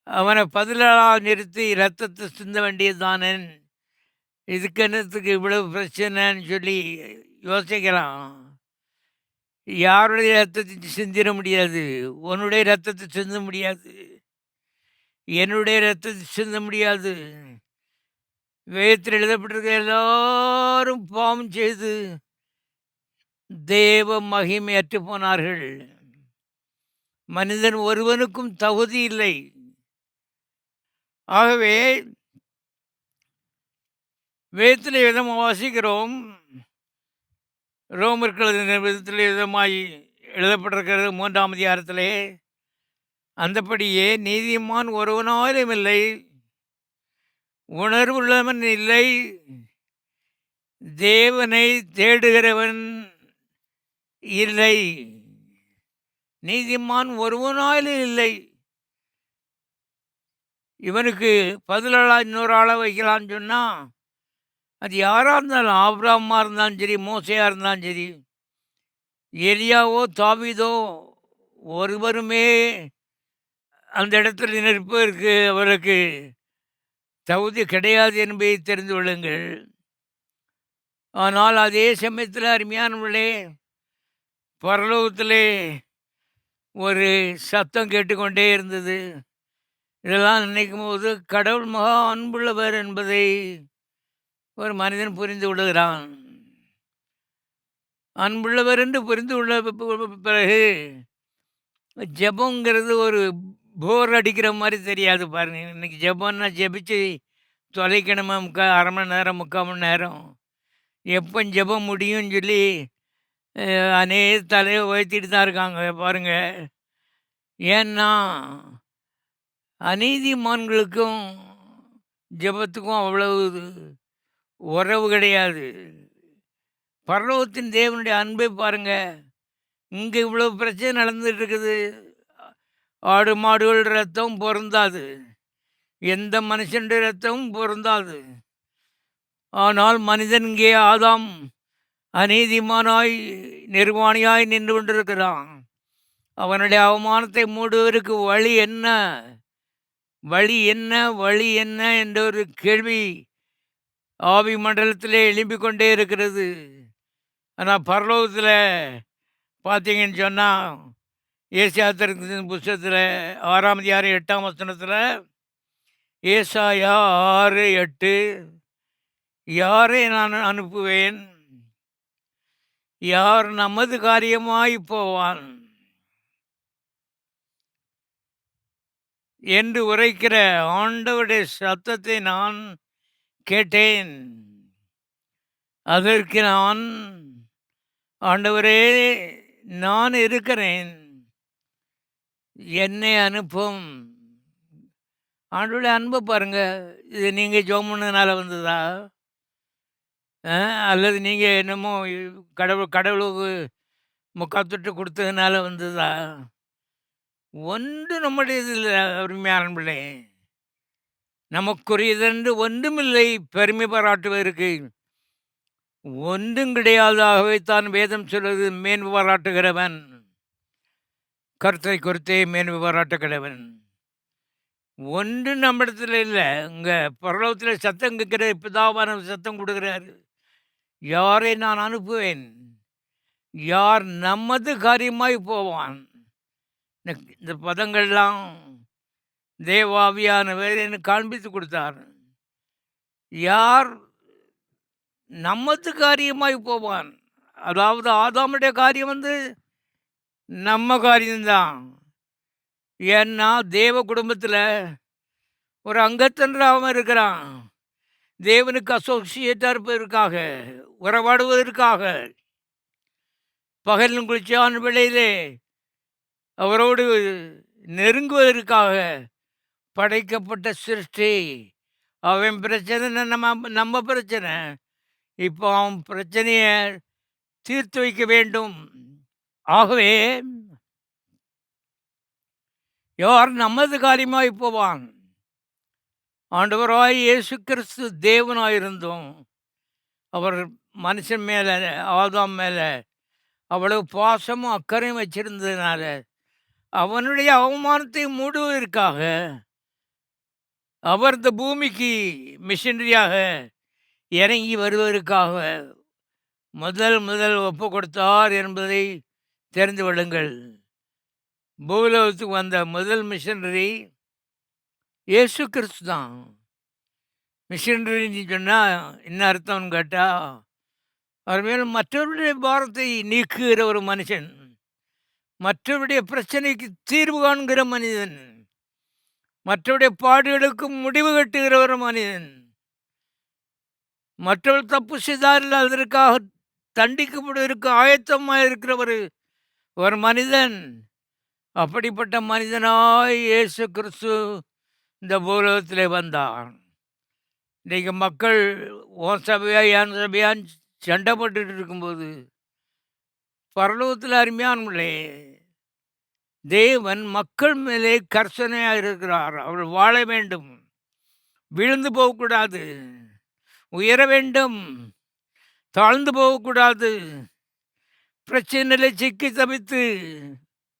அவனை பதிலாக நிறுத்தி ரத்தத்தை சிந்த வேண்டியது தானே, இதுக்கு என்னத்துக்கு இவ்வளவு பிரச்சனைன்னு சொல்லி யோசிக்கலாம். யாருடைய ரத்தத்தை சிந்திட முடியாது, உன்னுடைய ரத்தத்தை சிந்த முடியாது, என்னுடைய ரத்தத்தை சிந்த முடியாது. வேதத்தில் எழுதப்பட்டிருக்க எல்லாரும் பாவம் செய்து தேவ மகிமையற்று போனார்கள். மனிதன் ஒருவனுக்கும் தகுதி இல்லை. ஆகவே வேதத்தில் விதம் வாசிக்கிறோம், ரோமர்கள் விதத்தில் விதமாய் எழுதப்பட்டிருக்கிறது 3ஆம் அதிகாரத்திலே, அந்தபடியே நீதிமான் ஒருவனாலும் இல்லை, உணர்வுள்ளவன் இல்லை, தேவனை தேடுகிறவன் இல்லை. நீதிமான் ஒருவனாலும் இல்லை. இவனுக்கு பதிலாக இன்னொரு ஆளை வைக்கலான்னு சொன்னால், அது யாராக இருந்தாலும், ஆபிரகாமா இருந்தாலும் சரி, மோசையாக இருந்தாலும் சரி, எலியாவோ தாவீதோ, ஒருவருமே அந்த இடத்துல நிற்பதற்கு அவருக்கு தகுதி கிடையாது என்பதை தெரிந்து கொள்ளுங்கள். ஆனால் அதே சமயத்தில் அருமையானவர்களே, பரலோகத்திலே ஒரு சத்தம் கேட்டுக்கொண்டே இருந்தது. இதெல்லாம் நினைக்கும் போது கடவுள் மகா அன்புள்ளவர் என்பதை ஒரு மனிதன் புரிந்து கொள்கிறான். அன்புள்ளவர் என்று புரிந்து கொள்ள பிறகு ஜெபங்கிறது ஒரு போர் அடிக்கிற மாதிரி தெரியாது. பாருங்கள், இன்றைக்கி ஜெபம்னா ஜெபிச்சு தொலைக்கணுமா, அரை மணி நேரம் 3/4 மணி நேரம், எப்போ ஜெபம் முடியும்னு சொல்லி அநேக தலையை உயர்த்திட்டு தான் இருக்காங்க. பாருங்கள், ஏன்னா அநீதிமான்களுக்கும் ஜெபத்துக்கும் அவ்வளவு உறவு கிடையாது. பரலோகத்தின் தேவனுடைய அன்பை பாருங்கள். இங்கே இவ்வளோ பிரச்சனை நடந்துட்டு இருக்குது. ஆடு மாடுகள் ரத்தம் பொருந்தாது, எந்த மனுஷனுடைய ரத்தமும் பொருந்தாது. ஆனால் மனிதன் இங்கே ஆதாம் அநீதிமானாய் நிர்வாணியாய் நின்று கொண்டிருக்கிறான். அவனுடைய அவமானத்தை மூடுவதற்கு வழி என்ன, வழி என்ன, வழி என்ன என்ற ஒரு கேள்வி ஆவி மண்டலத்திலே எழும்பிக் கொண்டே இருக்கிறது. ஆனால் பரலோகத்தில் பார்த்தீங்கன்னு சொன்னால், ஏசாயாத்தின் புஸ்தகத்தில் 6ஆம் அதிகாரம் 8ஆம் வசனத்தில், ஏசாயா 6:8, யாரை நான் அனுப்புவேன், யார் நமது காரியமாய் போவான் என்று உரைக்கிற ஆண்டவருடைய சத்தத்தை நான் கேட்டேன். அதற்கு நான், ஆண்டவரே நான் இருக்கிறேன், என்னை அனுப்பும். ஆண்டவருடைய அன்பை பாருங்கள். இது நீங்கள் ஜெபம் பண்ணதுனால வந்ததா, அல்லது நீங்கள் என்னமோ கடவுளுக்கு முக்காத்தொட்டு கொடுத்ததுனால வந்ததா? ஒன்று நம்முடையது இல்லை. அருமையான பிள்ளை, நமக்குரியதென்று ஒன்றுமில்லை. பெருமை பாராட்டுவதற்கு ஒன்றும் கிடையாதாகவே தான் வேதம் சொல்வது, மேன்மை பாராட்டுகிறவன் கர்த்தரை குறித்தே மேன்மை பாராட்டுகிறவன். ஒன்று நம்மிடத்தில் இல்லை. இங்கே பரலோகத்தில் சத்தம் கேட்கிற பிதாவான சத்தம் கொடுக்குறாரு, யாரை நான் அனுப்புவேன், யார் நமது காரியமாய் போவான். இந்த பதங்கள்லாம் தேவாவியானவர் எனக்கு காண்பித்து கொடுத்தார். யார் நமது காரியமாய் போவான், அதாவது ஆதாமுடைய காரியம் நம்ம காரியம்தான். ஏன்னா தேவ குடும்பத்தில் ஒரு அங்கத்தன்றாகவும் இருக்கிறான். தேவனுக்கு அசோசியேட்டாக இருப்பதற்காக, உறவாடுவதற்காக, பகலின் குளிர்ச்சியான வேளையிலே அவரோடு நெருங்குவதற்காக படைக்கப்பட்ட சிருஷ்டி அவன் பிரச்சனை நம்ம நம்ம பிரச்சனை. இப்போ அவன் பிரச்சனைய தீர்த்து வைக்க வேண்டும். ஆகவே யார் நமது காரியமாய் போவான்? ஆண்டவராய் இயேசு கிறிஸ்து தேவனாயிருந்தும் அவர் மனுஷன் மேலே, ஆதாம் மேலே அவ்வளவு பாசமும் அக்கறையும் வச்சிருந்ததுனால அவனுடைய அவமானத்தை மூடுவதற்காக அவர் இந்த பூமிக்கு மிஷனரியாக இறங்கி வருவதற்காக முதல் ஒப்பு கொடுத்தார் என்பதை தெரிந்து கொள்ளுங்கள். பூலோகத்துக்கு வந்த முதல் மிஷனரி இயேசு கிறிஸ்து தான். மிஷனரின்னு சொன்னால் என்ன அர்த்தம்னு கேட்டால், அவர் மேலும் மற்றவருடைய பாரத்தை நீக்குகிற ஒரு மனுஷன், மற்றவருடைய பிரச்சனைக்கு தீர்வு காண்கிற மனிதன், மற்றவருடைய பாடுகளுக்கு முடிவு கட்டுகிற ஒரு மனிதன், மற்றவர்கள் தப்பு செய்தார்கள் அதற்காக தண்டிக்கப்படுவதற்கு ஆயத்தமாக இருக்கிற ஒரு மனிதன். அப்படிப்பட்ட மனிதனாய் இயேசு கிறிஸ்து இந்த பூலோகத்திலே வந்தார். இன்றைக்கு மக்கள் ஓன் சபையா ஏன் சபையான்னு சண்டை போட்டுட்டு இருக்கும்போது, பரலோகத்தில் அருமையானவர்களே, தேவன் மக்கள் மேலே கர்சனையாக இருக்கிறார். அவர் வாழ வேண்டும், விழுந்து போகக்கூடாது, உயர வேண்டும், தாழ்ந்து போகக்கூடாது, பிரச்சனையில் சிக்கி தவித்து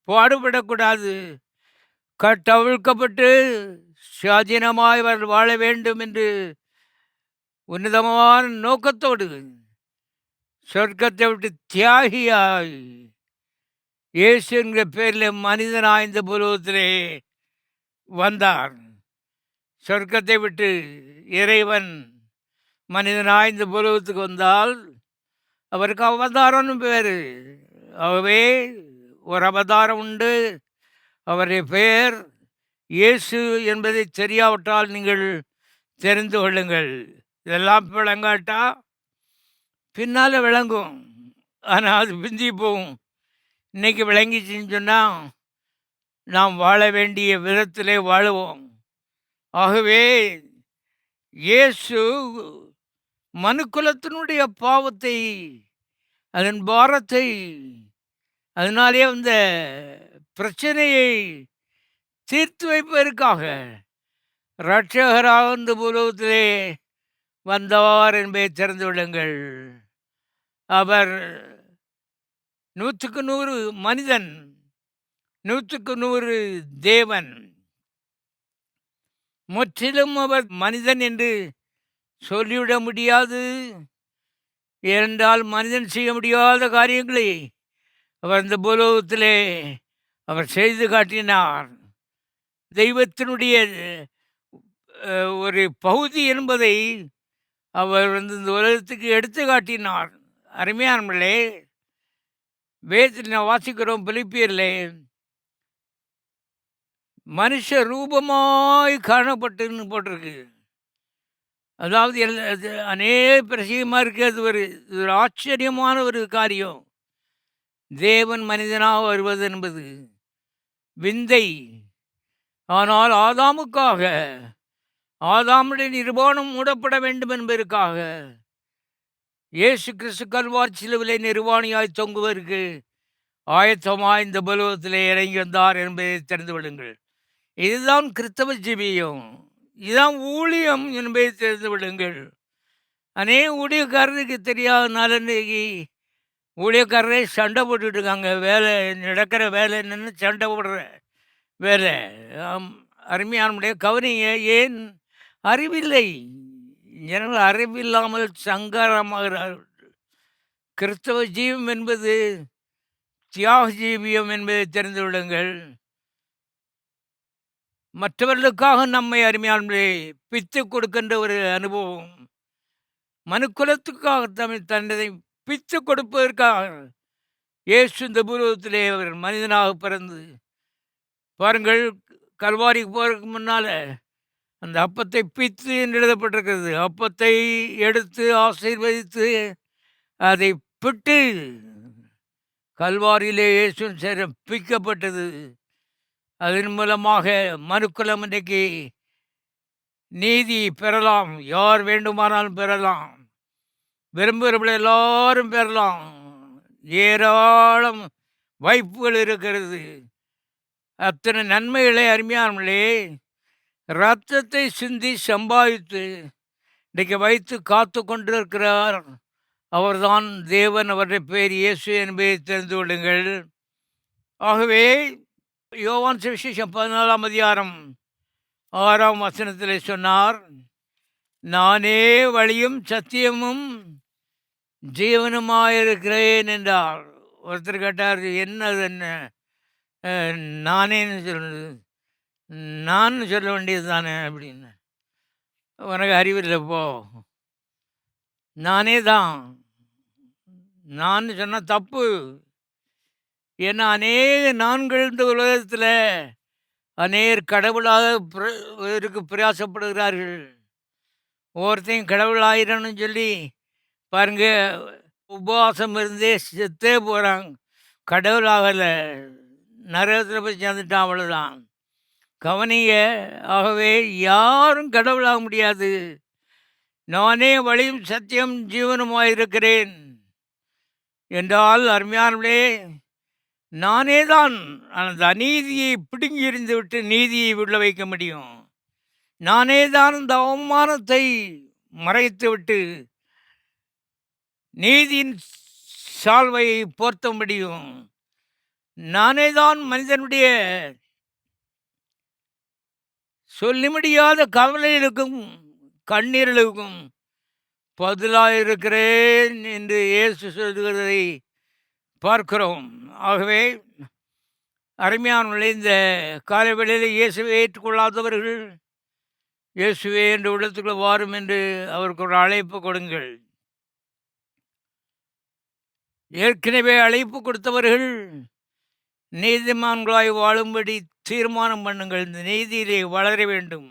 பாடுபடக்கூடாது, கட்டவிழ்க்கப்பட்டு சுயாதீனமாய் வாழ வேண்டும் என்று உன்னதமான நோக்கத்தோடு சொர்க்கத்தை விட்டு தியாகியாய் இயேசு என்கிற பேரில் மனிதனாய் இந்த பூலோகத்திலே வந்தார். சொர்க்கத்தை விட்டு இறைவன் மனிதனாய் இந்த பூலோகத்துக்கு வந்தால் அவருக்கு அவதாரம்னு பேர். ஆகவே ஒரு அவதாரம் உண்டு, அவருடைய பெயர் இயேசு என்பதை தெரியாவிட்டால் நீங்கள் தெரிந்து கொள்ளுங்கள். இதெல்லாம் விளங்காட்டா பின்னால் விளங்கும், ஆனால் அது பிந்தி போகும். இன்றைக்கி விளங்கிச்சின்னு சொன்னால் நாம் வாழ வேண்டிய விதத்திலே வாழுவோம். ஆகவே இயேசு மனுக்குலத்தினுடைய பாவத்தை, அதன் பாரத்தை, அதனாலே அந்த பிரச்சனையை தீர்த்து வைப்பதற்காக இரட்சகராக இந்த பூலோகத்திலே வந்தவர் என்பதை தெரிந்து விடுங்கள். அவர் 100க்கு 100 மனிதன், 100க்கு 100 தேவன். முற்றிலும் அவர் மனிதன் என்று சொல்லிவிட முடியாது. ஏனென்றால் மனிதன் செய்ய முடியாத காரியங்களை அவர் இந்த பூலோகத்திலே அவர் செய்து காட்டினார். தெய்வத்தினுடைய ஒரு பகுதி என்பதை அவர் இந்த உலகத்துக்கு எடுத்து காட்டினார். அருமையானவர்களே, வேதத்தில் நான் வாசிக்கிறோம், பிலிப்பியரிலே மனுஷ ரூபமாய் காணப்பட்டுன்னு போட்டிருக்கு. அதாவது அநேக பிரசியமாக இருக்குது. அது ஒரு ஆச்சரியமான ஒரு காரியம். தேவன் மனிதனாக வருவது என்பது விந்தை. ஆனால் ஆதாமுக்காக, ஆதாமுடைய நிர்வாணம் மூடப்பட வேண்டும் என்பதற்காக இயேசு கிறிஸ்து கல்வாரி சிலுவிலே நிர்வாணியாய் தொங்குவதற்கு ஆயத்தமாய் இந்த பலவத்திலே இறங்கி வந்தார் என்பதை தெரிந்து விடுங்கள். இதுதான் கிறிஸ்தவ ஜீவியம், இதுதான் ஊழியம் என்பதை தெரிந்து விடுங்கள். அநேக ஊழியக்காரருக்கு தெரியாதனால இன்றைக்கி ஊழியக்காரரே சண்டை போட்டுக்கிட்டு இருக்காங்க. வேலை நடக்கிற வேலை என்னென்னு சண்டை போடுற வேலை. அருமையானுடைய கவனிங்க, ஏன் அறிவில்லை, ஜனங்கள் அறிவில்லாமல் சங்கரமாகிறார்கள். கிறிஸ்தவ ஜீவம் என்பது தியாக ஜீவியம் என்பதை தெரிந்து விடுங்கள். மற்றவர்களுக்காக நம்மை அருமையானே பித்து கொடுக்கின்ற ஒரு அனுபவம். மனுக்குலத்துக்காக தன்னை பித்து கொடுப்பதற்காக இயேசு இந்த பூலோகத்திலே அவர் மனிதனாக பிறந்து, பாருங்கள், கல்வாரிக்கு போகிறதுக்கு முன்னால் அந்த அப்பத்தை பித்து என்று எழுதப்பட்டிருக்கிறது. அப்பத்தை எடுத்து ஆசீர்வதித்து அதை பிட்டு கல்வாரியிலே இயேசு சரீரம் பிக்கப்பட்டது. அதன் மூலமாக மனுக்குலம் இன்றைக்கு நீதி பெறலாம். யார் வேண்டுமானாலும் பெறலாம். விரும்புகிறவர்கள் எல்லாரும் பெறலாம். ஏராளம் வாய்ப்புகள் இருக்கிறது. அத்தனை நன்மைகளை அருமையானவர்களே, இரத்தத்தை சிந்தி சம்பாதித்து இன்றைக்கு வைத்து காத்து கொண்டிருக்கிறார். அவர்தான் தேவன். அவருடைய பேர் இயேசு என்பதை தெரிந்து கொள்ளுங்கள். ஆகவே யோவான் சுவிசேஷம் 14ஆம் அதிகாரம் 6ஆம் வசனத்திலே சொன்னார், நானே வழியும் சத்தியமும் ஜீவனுமாயிருக்கிறேன் என்றார். ஒருத்தர் கேட்டார், என்னது என்ன நானேன்னு சொல்றது, நான் சொல்ல வேண்டியது தானே அப்படின்னு. உனக்கு அறிவில்லைப்போ, நானே தான். நான் சொன்னால் தப்பு. ஏன்னா அநேக நான்கள் இந்த உலகத்தில் அநேகர் கடவுளாக இருக்கு பிரயாசப்படுகிறார்கள். ஒவ்வொருத்தையும் கடவுள் ஆயிரம்னு சொல்லி பாருங்க, உபவாசம் இருந்தே செத்தே போகிறாங்க. கடவுள் ஆகலை, நரகத்தில் போய் சேர்ந்துட்டான், அவ்வளோதான். கவனிங்க. ஆகவே யாரும் கடவுளாக முடியாது. நானே வழியும் சத்தியம் ஜீவனுமாய் இருக்கிறேன் என்றால் அருமையானவர்களே, நானே தான் அந்த அநீதியை பிடுங்கி எறிந்து விட்டு நீதியை உள்ள வைக்க முடியும். நானே தான் இந்த அவமானத்தை மறைத்து விட்டு நீதியின் சால்வையை போர்த்த முடியும். நானே தான் மனிதனுடைய சொல்லி முடியாத கவலைகளுக்கும் கண்ணீர்களுக்கும் பதிலாக இருக்கிறேன் என்று இயேசு சொல்கிறதை பார்க்கிறோம். ஆகவே அருமையானவர்களே, இந்த காலவேளையில் இயேசுவை ஏற்றுக்கொள்ளாதவர்கள் இயேசுவே என்று உள்ளத்துக்குள்ள வாரும் என்று அவருக்கு ஒரு அழைப்பு கொடுங்கள். ஏற்கனவே அழைப்பு கொடுத்தவர்கள் நீதிமான்களாய் வாழும்படி தீர்மானம் பண்ணுங்கள். இந்த நீதியிலே வளர வேண்டும்.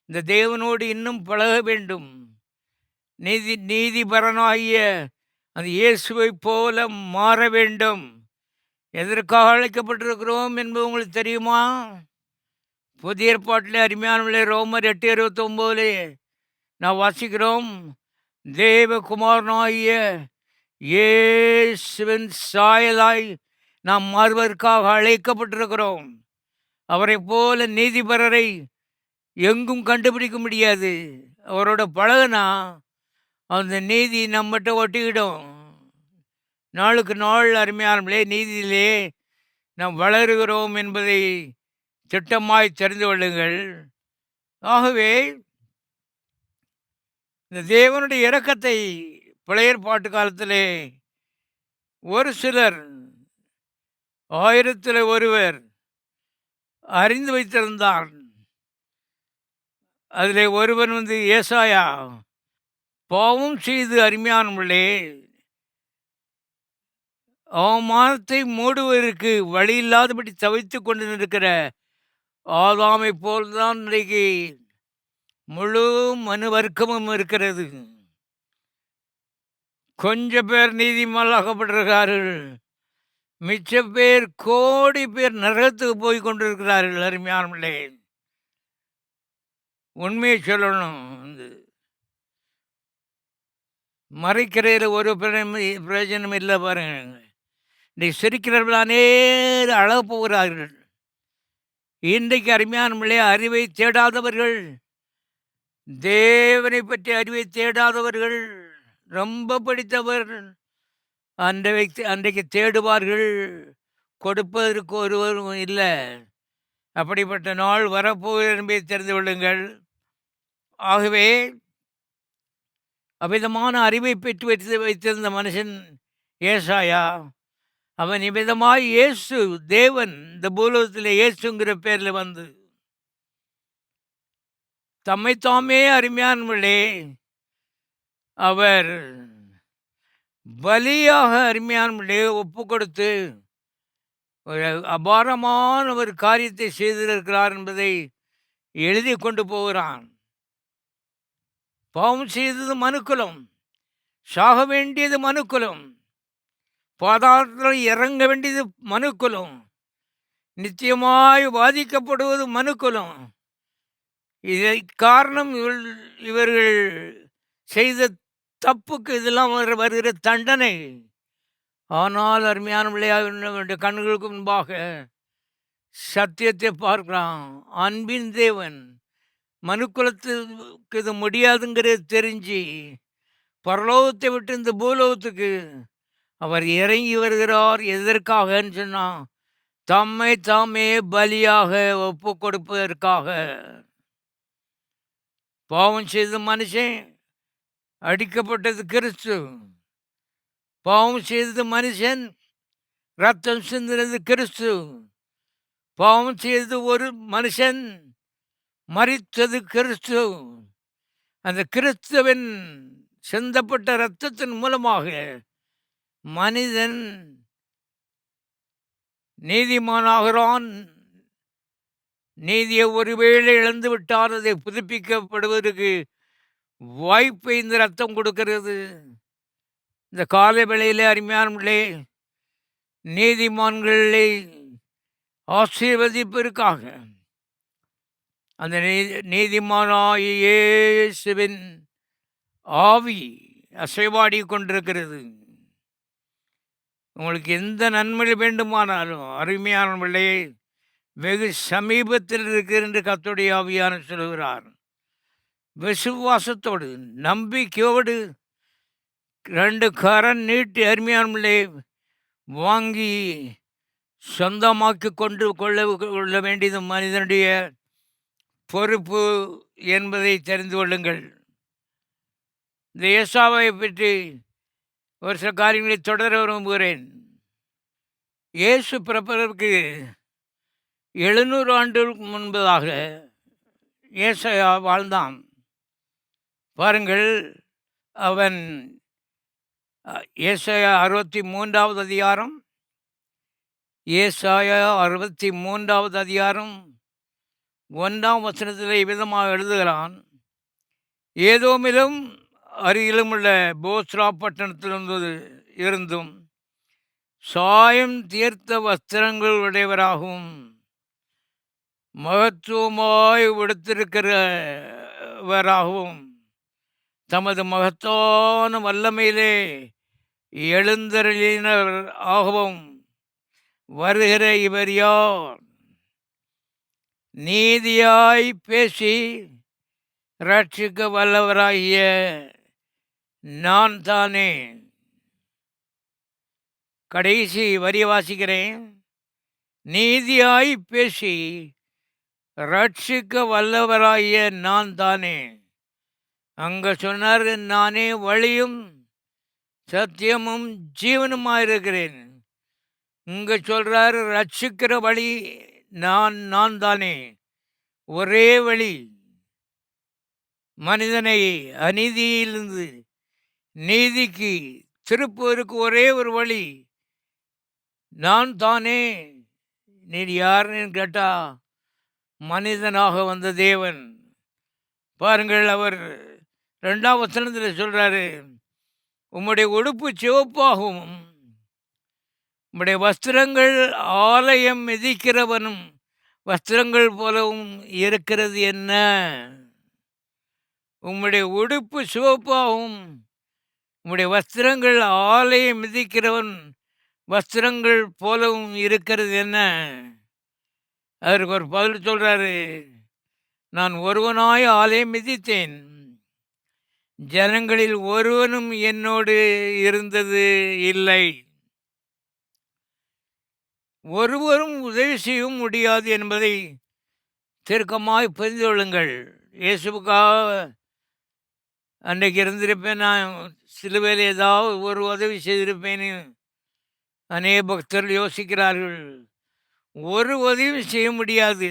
இந்த தேவனோடு இன்னும் பழக வேண்டும். நீதிபரனாகிய அந்த இயேசுவை போல மாற வேண்டும். எதற்காக அழைக்கப்பட்டிருக்கிறோம் என்பது உங்களுக்கு தெரியுமா? புதிய ஏற்பாட்டில் அருமையானவர்களே, ரோமர் 8:29 நான் வாசிக்கிறோம், தேவகுமாரனாகிய இயேசுவின் சாயலாய் நாம் மாறுவதற்காக அழைக்கப்பட்டிருக்கிறோம். அவரை போல நீதிபரரை எங்கும் கண்டுபிடிக்க முடியாது. அவரோட பழகுனா அந்த நீதி நம்மகிட்ட ஒட்டிக்கிடும். நாளுக்கு நாள் அருமையானவர்களே, நீதியிலே நாம் வளருகிறோம் என்பதை திட்டமாய் தெரிந்து கொள்ளுங்கள். ஆகவே இந்த தேவனுடைய இரக்கத்தை பழைய ஏற்பாட்டு காலத்திலே ஒரு சிலர், 1000 ஒருவர் அறிந்து வைத்திருந்தார். அதில் ஒருவன் ஏசாயா. பாவம் செய்து அருமையானவர்களே, அவமானத்தை மூடுவதற்கு வழி இல்லாதபடி தவித்து கொண்டு இருக்கிற ஆதாமை போல்தான் இன்றைக்கு முழு மனு வர்க்கமும் இருக்கிறது. கொஞ்சம் பேர் நீதிமான்களாக்கப்பட்டிருக்கிறார்கள், மிச்ச பேர் கோடி பேர் நரகத்துக்கு போய் கொண்டிருக்கிறார்கள். அருமையானவர்களே, உண்மையை சொல்லணும், மறைக்கிறதில் ஒரு பிரயோஜனம் இல்லை. பாருங்க, இன்றைக்கு சிரிக்கிறவர்கள் அநேக அழகு போகிறார்கள். இன்றைக்கு அருமையானவர்களே, அறிவை தேடாதவர்கள், தேவனை பற்றி அறிவை தேடாதவர்கள், ரொம்ப படித்தவர் அன்றைக்கு தேடுவார்கள், கொடுப்பதற்கு ஒருவரும் இல்லை. அப்படிப்பட்ட நாள் வரப்போகிறது என்பதை தெரிந்து கொள்ளுங்கள். ஆகவே அவ்விதமான அறிவை பெற்று வைத்திருந்த மனுஷன் ஏசாயா. அவன் இவ்விதமாய் இயேசு தேவன் இந்த பூலோகத்தில் இயேசுங்கிற பேரில் வந்து தம்மைத்தாமே அருமையானவர்களே அவர் பலியாக அருமையானவர்களே ஒப்பு கொடுத்து ஒரு அபாரமான ஒரு காரியத்தை செய்திருக்கிறார் என்பதை எழுதி கொண்டு போகிறான். பாவம் செய்தது மனுக்குலம், சாக வேண்டியது மனுக்குலம், பாதாளத்தில் இறங்க வேண்டியது மனுக்குலம், நிச்சயமாய் பாதிக்கப்படுவது மனுக்குலம். இதை காரணம் இவர்கள் செய்த தப்புக்கு இதெல்லாம் வருகிற தண்டனை. ஆனால் அருமையான விளையாட கண்களுக்கு முன்பாக சத்தியத்தை பார்க்கிறான். அன்பின் தேவன் மனுக்குலத்துக்கு இது முடியாதுங்கிறது தெரிஞ்சு பரலோகத்தை விட்டு இந்த பூலோகத்துக்கு அவர் இறங்கி வருகிறார். எதற்காகன்னு சொன்னால் தம்மை தாமே பலியாக ஒப்பு கொடுப்பதற்காக. பாவம் செய்த மனுஷன் அடிக்கப்பட்டது கிறிஸ்து. பாவம் செய்தது மனுஷன் ரத்தம் சிந்தினது கிறிஸ்து. பாவம் செய்தது ஒரு மனுஷன் மரித்தது கிறிஸ்து. அந்த கிறிஸ்துவின் சிந்தப்பட்ட இரத்தத்தின் மூலமாக மனிதன் நீதிமானாகிறான். நீதியை ஒருவேளை இழந்து விட்டால் அதை புதுப்பிக்கப்படுவதற்கு வாய்ப்பை இந்த ரத்தம் கொடுக்கிறது. இந்த காலை வேளையிலே அருமையானவர்களே, நீதிமான்களை ஆசீர்வதிப்பதற்காக அந்த நீதிமானாகிய இயேசுவின் ஆவி அசைவாடி கொண்டிருக்கிறது. உங்களுக்கு எந்த நன்மை வேண்டுமானாலும் அருமையானவர்களே, வெகு சமீபத்தில் இருக்கிற என்று கர்த்தருடைய ஆவியானவர் சொல்கிறார். விசுவாசத்தோடு நம்பிக்கையோடு 2 கரம் நீட்டி அருமையானவர்களே வாங்கி சொந்தமாக்கி கொள்ள வேண்டியது மனிதனுடைய பொறுப்பு என்பதை தெரிந்து கொள்ளுங்கள். இந்த ஏசாவை பற்றி ஒரு சில காரியங்களை தொடர விரும்புகிறேன். இயேசு பிறப்பதற்கு 700 ஆண்டுகளுக்கு முன்பதாக ஏசாயா வாழ்ந்தான். பாருங்கள், அவன் ஏசாயா 63வது அதிகாரம், ஏசாயா 63வது அதிகாரம் 1ஆம் வசனத்தில் இவ்விதமாக எழுதுகிறான். ஏதோமிலும் அருகிலும் உள்ள போஸ்ரா பட்டணத்திலிருந்து இருந்தும் சாயம் தீர்த்த வஸ்திரங்கள் உடையவராகவும் மகத்துவமாய் உடுத்திருக்கிறவராகவும் தமது மகத்தான வல்லமையிலே எழுந்தருளினர் ஆகவும் வருகிற இவர் யார்? நீதியாய் பேசி ரட்சிக்க வல்லவராகிய நான் தானே. கடைசி வரிய வாசிக்கிறேன். நீதியாய் பேசி ரட்சிக்க வல்லவராகிய நான் தானே. அங்கே சொன்னார், நானே வழியும் சத்தியமும் ஜீவனுமாயிருக்கிறேன். இங்கே சொல்கிறார், ரட்சிக்கிற வழி நான் தானே. ஒரே வழி. மனிதனை அநீதியிலிருந்து நீதிக்கு திருப்புவதற்கு ஒரே ஒரு வழி நான் தானே. நீர் யாருன்னு கேட்டா மனிதனாக வந்த தேவன். பாருங்கள், அவர் 2ஆம் வசனத்தில் சொல்றாரு, உம்முடைய உடுப்பு சிவப்பாகவும் உம்முடைய வஸ்திரங்கள் ஆலயம் மிதிக்கிறவனும் வஸ்திரங்கள் போலவும் இருக்கிறது என்ன? உம்முடைய உடுப்பு சிவப்பாகவும் உம்முடைய வஸ்திரங்கள் ஆலயம் மிதிக்கிறவன் வஸ்திரங்கள் போலவும் இருக்கிறது என்ன? அதற்கு ஒரு பதில் சொல்றாரு, நான் ஒருவனாய் ஆலயம் மிதித்தேன், ஜனங்களில் ஒருவனும் என்னோடு இருந்தது இல்லை. ஒருவரும் உதவி செய்யவும் முடியாது என்பதை தீர்க்கமாய் புரிந்து கொள்ளுங்கள். இயேசுக்காக அன்றைக்கு இருந்திருப்பேன், நான் சிலுவையில் ஏதாவது ஒரு உதவி செய்திருப்பேன்னு அநேக பக்தர்கள் யோசிக்கிறார்கள். ஒரு உதவி செய்ய முடியாது.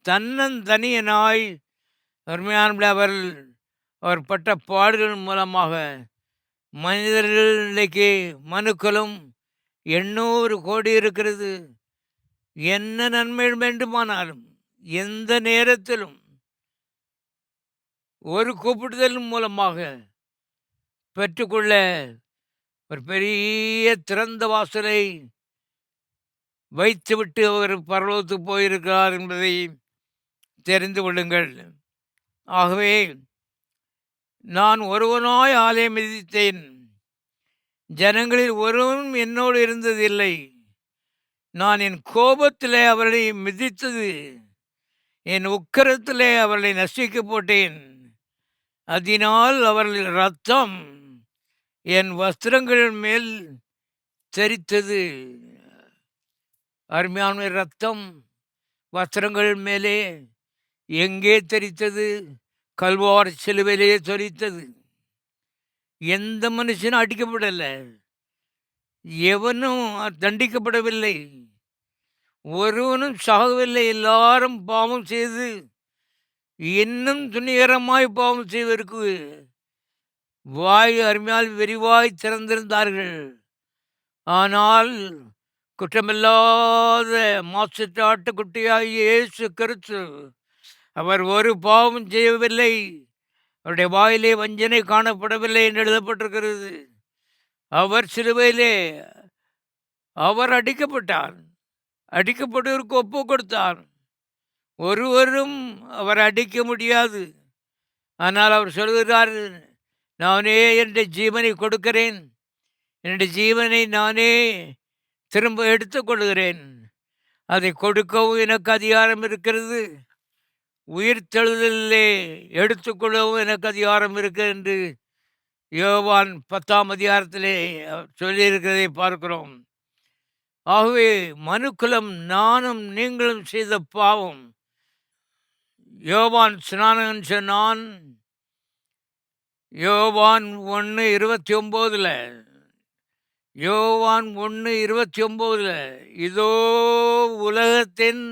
தன்னந்தனியனாய் அருமையான அவர் பட்ட பாடுகள் மூலமாக மனிதர்கள் இன்றைக்கு மனுக்களும் 800 கோடி இருக்கிறது. என்ன நன்மை வேண்டுமானாலும் எந்த நேரத்திலும் ஒரு கூப்பிடுதல் மூலமாக பெற்றுக்கொள்ள ஒரு பெரிய திறந்த வாசலை வைத்துவிட்டு அவர் பரலோகத்துக்கு போயிருக்கிறார் என்பதை தெரிந்து கொள்ளுங்கள். ஆகவே நான் ஒருவனாய் ஆலயம் மிதித்தேன், ஜனங்களில் ஒருவனும் என்னோடு இருந்ததில்லை. நான் என் கோபத்திலே அவர்களை மிதித்தது, என் உக்கிரத்திலே அவர்களை நசுக்கி போட்டேன். அதனால் அவர்கள் இரத்தம் என் வஸ்திரங்கள் மேல் தெரித்தது. அருமையான இரத்தம் வஸ்திரங்கள் மேலே எங்கே தெரித்தது? கல்வாரி சிலுவையிலே தெரித்தது. எந்த மனுஷனும் அடிக்கப்படலை, எவனும் தண்டிக்கப்படவில்லை, ஒருவனும் சாகவில்லை. எல்லாரும் பாவம் செய்து இன்னும் துணிகரமாய் பாவம் செய்வதற்கு வாய் அருமையால் விரிவாய் திறந்திருந்தார்கள். ஆனால் குற்றமில்லாத மாசற்ற ஆட்டுக்குட்டியாகிய இயேசு கிறிஸ்து, அவர் ஒரு பாவம் செய்யவில்லை, அவருடைய வாயிலே வஞ்சனை காணப்படவில்லை என்று எழுதப்பட்டிருக்கிறது. அவர் சிலுவையிலே அவர் அடிக்கப்பட்டார், அடிக்கப்படுவதற்கு ஒப்பு கொடுத்தார். ஒருவரும் அவர் அடிக்க முடியாது. ஆனால் அவர் சொல்கிறார், நானே என்னுடைய ஜீவனை கொடுக்கிறேன், என்னுடைய ஜீவனை நானே திரும்ப எடுத்துக்கொள்கிறேன், அதை கொடுக்கவும் எனக்கு அதிகாரம் இருக்கிறது, உயிர்த்தெழுதலிலே எடுத்துக்கொள்ளவும் எனக்கு அதிகாரம் இருக்கிறது என்று யோவான் 10ஆம் அதிகாரத்திலே சொல்லியிருக்கிறதை பார்க்கிறோம். ஆகவே மனுக்குலம் நானும் நீங்களும் செய்த பாவம். யோவான் ஸ்நானகன் சொன்னான், யோவான் 1:29, யோவான் 1:29, இதோ உலகத்தின்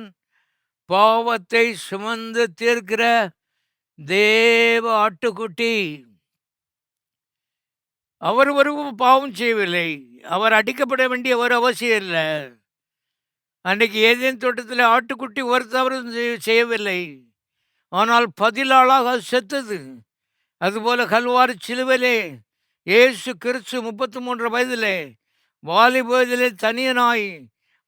பாவத்தை சுமந்து தீர்க்கிற தேவ ஆட்டுக்குட்டி. அவர் ஒரு பாவம் செய்யவில்லை, அவர் அடிக்கப்பட வேண்டிய ஒரு அவசியம் இல்லை. அன்றைக்கு ஏதேன் தோட்டத்தில் ஆட்டுக்குட்டி ஒரு தவறும் செய்யவில்லை, ஆனால் பதிலாளாக அது செத்தது. அதுபோல கல்வாரி சிலுவையிலே இயேசு கிறிஸ்து 33 வயதிலே வாலிப வயதிலே தனியனாய்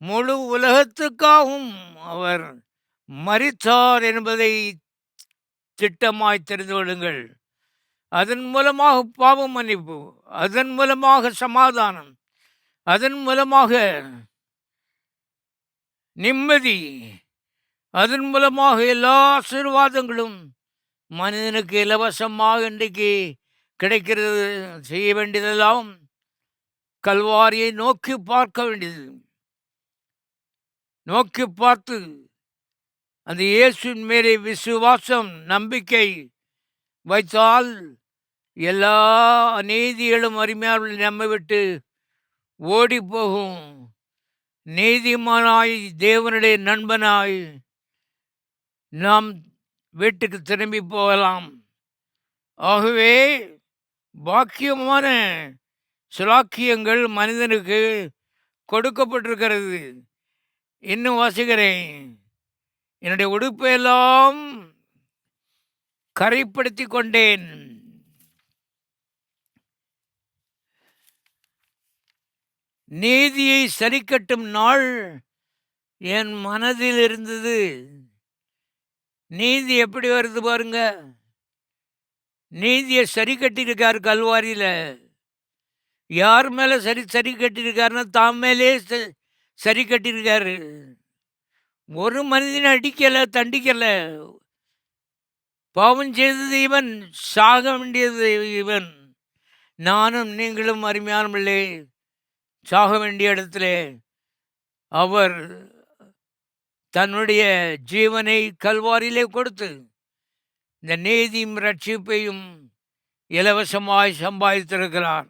முழு உலகத்துக்காகவும் அவர் மரித்தார் என்பதை திட்டமாய் தெரிந்து கொள்ளுங்கள். அதன் மூலமாக பாவ மன்னிப்பு, அதன் மூலமாக சமாதானம், அதன் மூலமாக நிம்மதி, அதன் மூலமாக எல்லா ஆசீர்வாதங்களும் மனிதனுக்கு இலவசமாக இன்றைக்கு கிடைக்கிறது. செய்ய வேண்டியதெல்லாம் கல்வாரியை நோக்கி பார்க்க வேண்டியது, நோக்கி பார்த்து அந்த இயேசுவின் மேலே விசுவாசம் நம்பிக்கை வைத்தால் எல்லா நீதிகளும் அருமையாக நம்மை விட்டு ஓடி போகும். நீதிமானாய் தேவனுடைய நண்பனாய் நாம் வீட்டுக்கு திரும்பி போகலாம். ஆகவே பாக்கியமான சுலாக்கியங்கள் மனிதனுக்கு கொடுக்கப்பட்டிருக்கிறது. இன்னும் வாசிக்கிறேன், என்னுடைய உடுப்பையெல்லாம் கரைப்படுத்தி கொண்டேன், நீதியை சரிக்கட்டும் நாள் என் மனதில் இருந்தது. நீதி எப்படி வருது பாருங்க. நீதியை சரி கட்டியிருக்கார் கல்வாரியில். யார் மேலே சரி கட்டியிருக்காருன்னா தாம் மேலே சரி கட்டியிருக்காரு. ஒரு மனிதனை அடிக்கலை, தண்டிக்கலை. பாவம் செய்தது இவன், சாக வேண்டியது இவன். நானும் நீங்களும் அருமையான பிள்ளை சாக வேண்டிய இடத்துல அவர் தன்னுடைய ஜீவனை கல்வாரியிலே கொடுத்து இந்த நீதியும் ரட்சிப்பையும் இலவசமாய் சம்பாதித்திருக்கிறார்.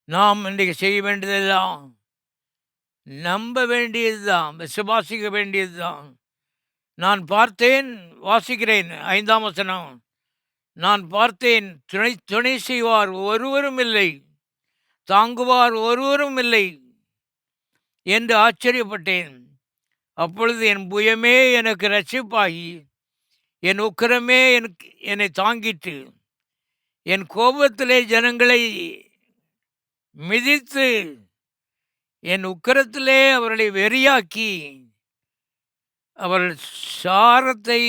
நாம் இன்றைக்கு செய்ய வேண்டியதெல்லாம் நம்ப வேண்டியது தான், விசுவாசிக்க வேண்டியது தான். நான் பார்த்தேன், வாசிக்கிறேன் 5ஆம் வசனம், நான் பார்த்தேன், துணை செய்வார் ஒருவரும் இல்லை, தாங்குவார் ஒருவரும் இல்லை என்று ஆச்சரியப்பட்டேன். அப்பொழுது என் புயமே எனக்கு ரட்சிப்பாகி, என் உக்கிரமே என்னை தாங்கிட்டு, என் கோபத்திலே ஜனங்களை மிதித்து, என் உக்கிரத்திலே அவர்களை வெறியாக்கி, அவர் சாரத்தை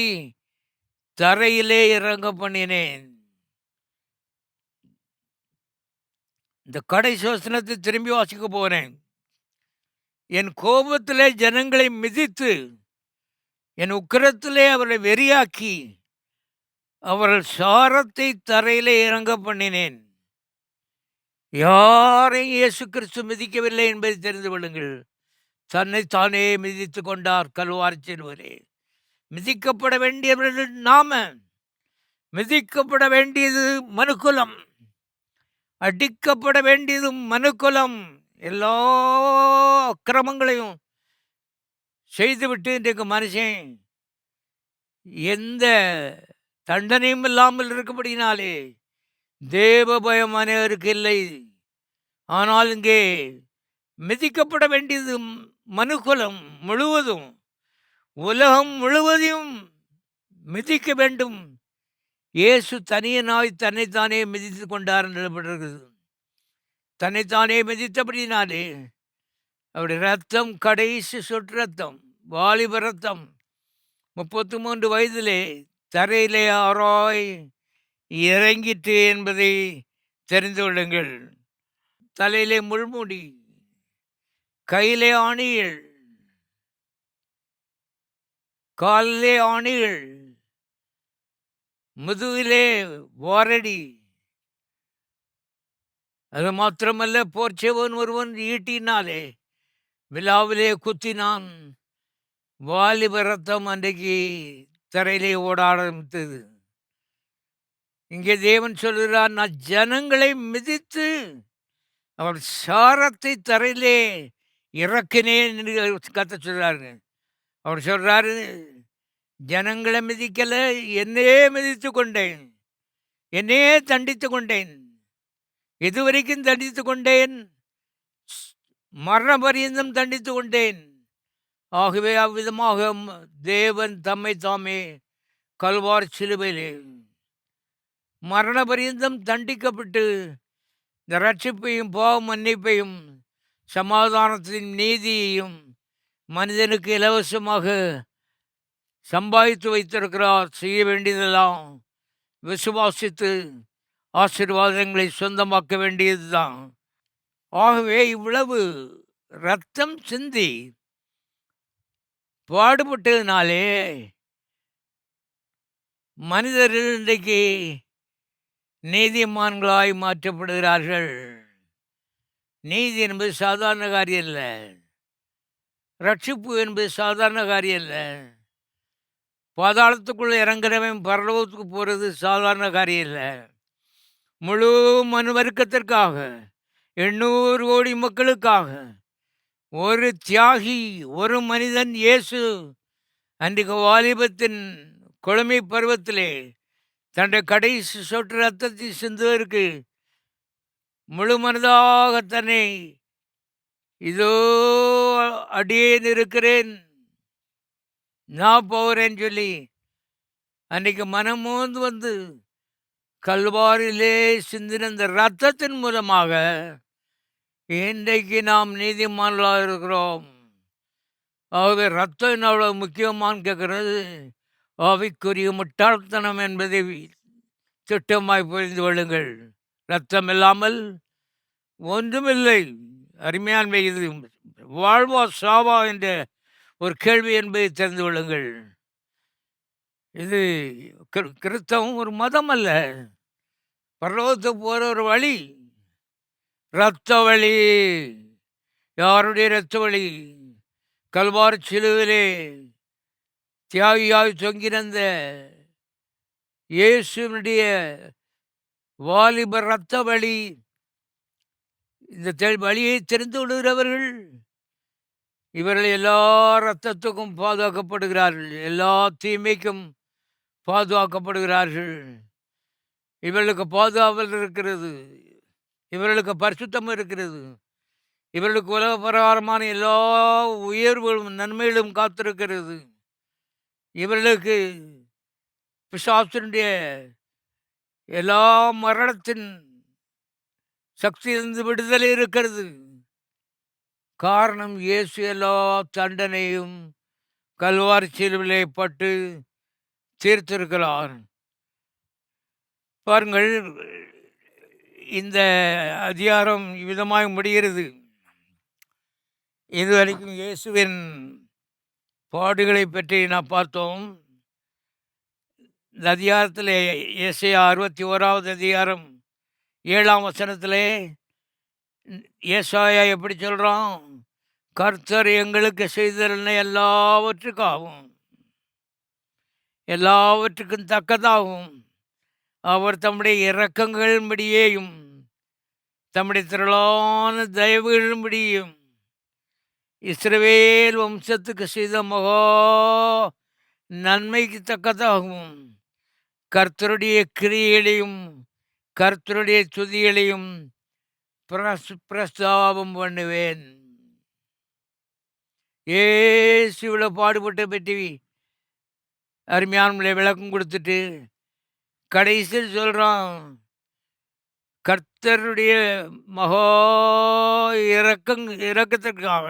தரையிலே இறங்க பண்ணினேன். இந்த கடைசி வசனத்தை திரும்பி வாசிக்க போறேன். என் கோபத்திலே ஜனங்களை மிதித்து, என் உக்கிரத்திலே அவரை வெறியாக்கி, அவர்கள் சாரத்தை தரையிலே இறங்க பண்ணினேன். யாரையும் இயேசு கிறிஸ்து மிதிக்கவில்லை என்பதை தெரிந்து கொள்ளுங்கள். தன்னைத்தானே மிதித்து கொண்டார் கல்வாரி சிலுவையிலே. மிதிக்கப்பட வேண்டியவர்கள் நாம. மிதிக்கப்பட வேண்டியது மனுக்குலம். அடிக்கப்பட வேண்டியது மனுக்குலம். எல்லா அக்கிரமங்களையும் செய்துவிட்டு இன்றைக்கு மனுஷன் எந்த தண்டனையும் இல்லாமல் இருக்கபடினாலே தேவ பயம் அனைவருக்கு இல்லை. ஆனால் இங்கே மிதிக்கப்பட வேண்டியது மனுக்குலம் முழுவதும், உலகம் முழுவதையும் மிதிக்க வேண்டும். இயேசு தனியனாய் தன்னைத்தானே மிதித்து கொண்டார் என்று எழுதப்பட்டிருக்கிறது. தன்னைத்தானே மிதித்தபடினாலே அவருடைய ரத்தம், கடைசி சொட்டு ரத்தம், வாலிப ரத்தம், 33 வயதிலே தரையிலே ஆராய் இறங்கிற்று என்பதை தெரிந்து கொள்ளுங்கள். தலையிலே முள்முடி, கையிலே ஆணிகள், காலிலே ஆணிகள், முதுகிலே வாரடி. அது மாத்திரமல்ல, போர்ச்சேவன் ஒருவன் ஈட்டினாலே விழாவிலே குத்தினான். வாலிப ரத்தம் அன்றைக்கு தரையிலே ஓட ஆரம்பித்தது. இங்கே தேவன் சொல்கிறார், நான் ஜனங்களை மிதித்து அவர் சாரத்தை தரையிலே இறக்கினேன் என்று கர்த்தர் சொல்றாரு. அவர் சொல்றாரு, ஜனங்களை மிதிக்கல, என்னையே மிதித்து கொண்டேன், என்னையே தண்டித்து கொண்டேன். எதுவரைக்கும் தண்டித்து கொண்டேன்? மரண பரியந்தம் தண்டித்து கொண்டேன். ஆகவே அவ்விதமாக தேவன் தம்மை தாமே கல்வாரி சிலுவையிலே மரண பரியந்தம் தண்டிக்கப்பட்டு இந்த ரட்சிப்பையும் பாவ மன்னிப்பையும் சமாதானத்தின் நீதியையும் மனிதனுக்கு இலவசமாக சம்பாதித்து வைத்திருக்கிறார். செய்ய வேண்டியதெல்லாம் விசுவாசித்து ஆசீர்வாதங்களை சொந்தமாக்க வேண்டியதுதான். ஆகவே இவ்வளவு ரத்தம் சிந்தி பாடுபட்டதுனாலே மனிதர்கள் இன்றைக்கு நீதிமான்களாய் மாற்றப்படுகிறார்கள். நீதி என்பது சாதாரண காரியம் இல்லை. ரட்சிப்பு என்பது சாதாரண காரியம் இல்லை. பாதாளத்துக்குள்ளே இறங்குறவன் பரலோகத்துக்கு போகிறது சாதாரண காரியம் இல்லை. முழு மனு வர்க்கத்திற்காக, 800 கோடி மக்களுக்காக ஒரு தியாகி, ஒரு மனிதன் இயேசு அன்றைக்கு வாலிபத்தின் கொழுமை பருவத்திலே தன்னுடைய கடைசி சொட்டு ரத்தத்தை சிந்துவதற்கு முழு மனதாக தன்னை இதோ அடியேன் இருக்கிறேன், நான் போகிறேன்னு சொல்லி அன்றைக்கு மனமோந்து வந்து கல்வாரியிலே சிந்தின இந்த ரத்தத்தின் மூலமாக இன்றைக்கு நாம் நீதிமான்களாக இருக்கிறோம். ஆகவே ரத்தம் என்ன அவ்வளோ முக்கியமானு கேட்குறது ஆவிக்குரிய முட்டாள்தனம் என்பதை திட்டமாய் புரிந்து கொள்ளுங்கள். ரத்தம் இல்லாமல் ஒன்றுமில்லை. அருமையான இது வாழ்வா சாவா என்ற ஒரு கேள்வி என்பதை தெரிந்து கொள்ளுங்கள். இது கிறிஸ்தவம் ஒரு மதம் அல்ல, பரலோகத்துக்கு போகிற ஒரு வழி. இரத்த வழி. யாருடைய இரத்த வழி? கல்வாரி சிலுவிலே தியாகியாய் தொங்கிருந்த இயேசுனுடைய வாலிப இரத்த வழி. இந்த வழியை தெரிந்து கொள்கிறவர்கள் இவர்கள் எல்லா இரத்தத்துக்கும் பாதுகாக்கப்படுகிறார்கள், எல்லா தீமைக்கும் பாதுகாக்கப்படுகிறார்கள். இவர்களுக்கு பாதுகாவல் இருக்கிறது, இவர்களுக்கு பரிசுத்தம் இருக்கிறது, இவர்களுக்கு உலக பிரகாரமான எல்லா உயர்வுகளும் நன்மைகளும் காத்திருக்கிறது. இவர்களுக்கு பிசாசினுடைய எல்லா மரணத்தின் சக்தியிலிருந்து விடுதலை இருக்கிறது. காரணம், இயேசு எல்லா தண்டனையும் கல்வாரி சிலுவிலே பட்டு தீர்த்திருக்கிறார். பாருங்கள், இந்த அதிகாரம் இவ்விதமாய் முடிகிறது. இதுவரைக்கும் இயேசுவின் பாடுகளை பற்றி நான் பார்த்தோம். இந்த அதிகாரத்தில் ஏசாயா 61வது அதிகாரம் 7ஆம் வசனத்திலே ஏசாயா எப்படி சொல்கிறான்? கர்த்தர் எங்களுக்கு செய்தன எல்லாவற்றுக்கும் தக்கதாகும். அவர் தம்முடைய இரக்கங்களின்படியேயும் தம்முடைய திரளான தயவுகளின்படியும் இஸ்ரவேல் வம்சத்துக்கு செய்த மகா நன்மைக்கு தக்கதாகும். கர்த்தருடைய கிரியைகளையும் கர்த்தருடைய துதிகளையும் பிரஸ்தாபம் பண்ணுவேன். இவ்வளோ பாடுபட்ட பற்றி அருமையான விளக்கம் கொடுத்துட்டு கடைசியில் சொல்கிறான், கர்த்தருடைய மகா இரக்கத்திற்காக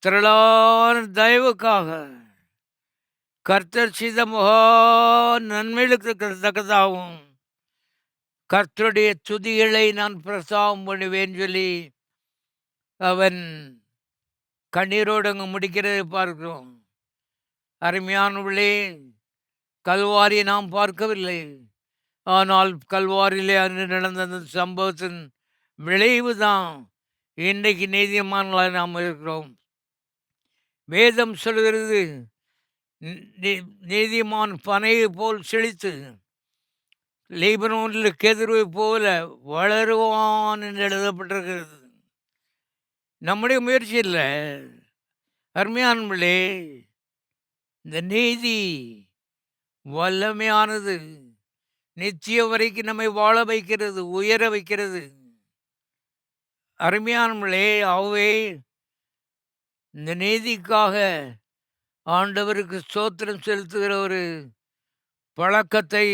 திரளான தயவுக்காக கர்த்தர் செய்த மகா நன்மைகளுக்கு தக்கதாகும் கர்த்தருடைய துதிகளை நான் பிரஸ்தாபம் பண்ணுவேன் சொல்லி அவன் கண்ணீரோடு அங்கே முடிக்கிறதை பார்க்கிறோம். அருமையானவர்களே, கல்வாரியை நாம் பார்க்கவில்லை. ஆனால் கல்வாரியிலே அன்று நடந்த அந்த சம்பவத்தின் விளைவு தான் இன்றைக்கு நீதிமான்களாக நாம் இருக்கிறோம். வேதம் சொல்கிறது, நீதிமான் பனையை போல் செழித்து லீபனோனில் கேதுருவை போல வளருவான் என்று எழுதப்பட்டிருக்கிறது. நம்முடைய முயற்சி இல்லை. அருமையானவர்களே, இந்த நீதி வல்லமையானது, நித்திய வரைக்கும் நம்மை வாழ வைக்கிறது, உயர வைக்கிறது. அருமையானவர்களே, ஆகவே இந்த நீதிக்காக ஆண்டவருக்கு ஸ்தோத்திரம் செலுத்துகிற ஒரு பழக்கத்தை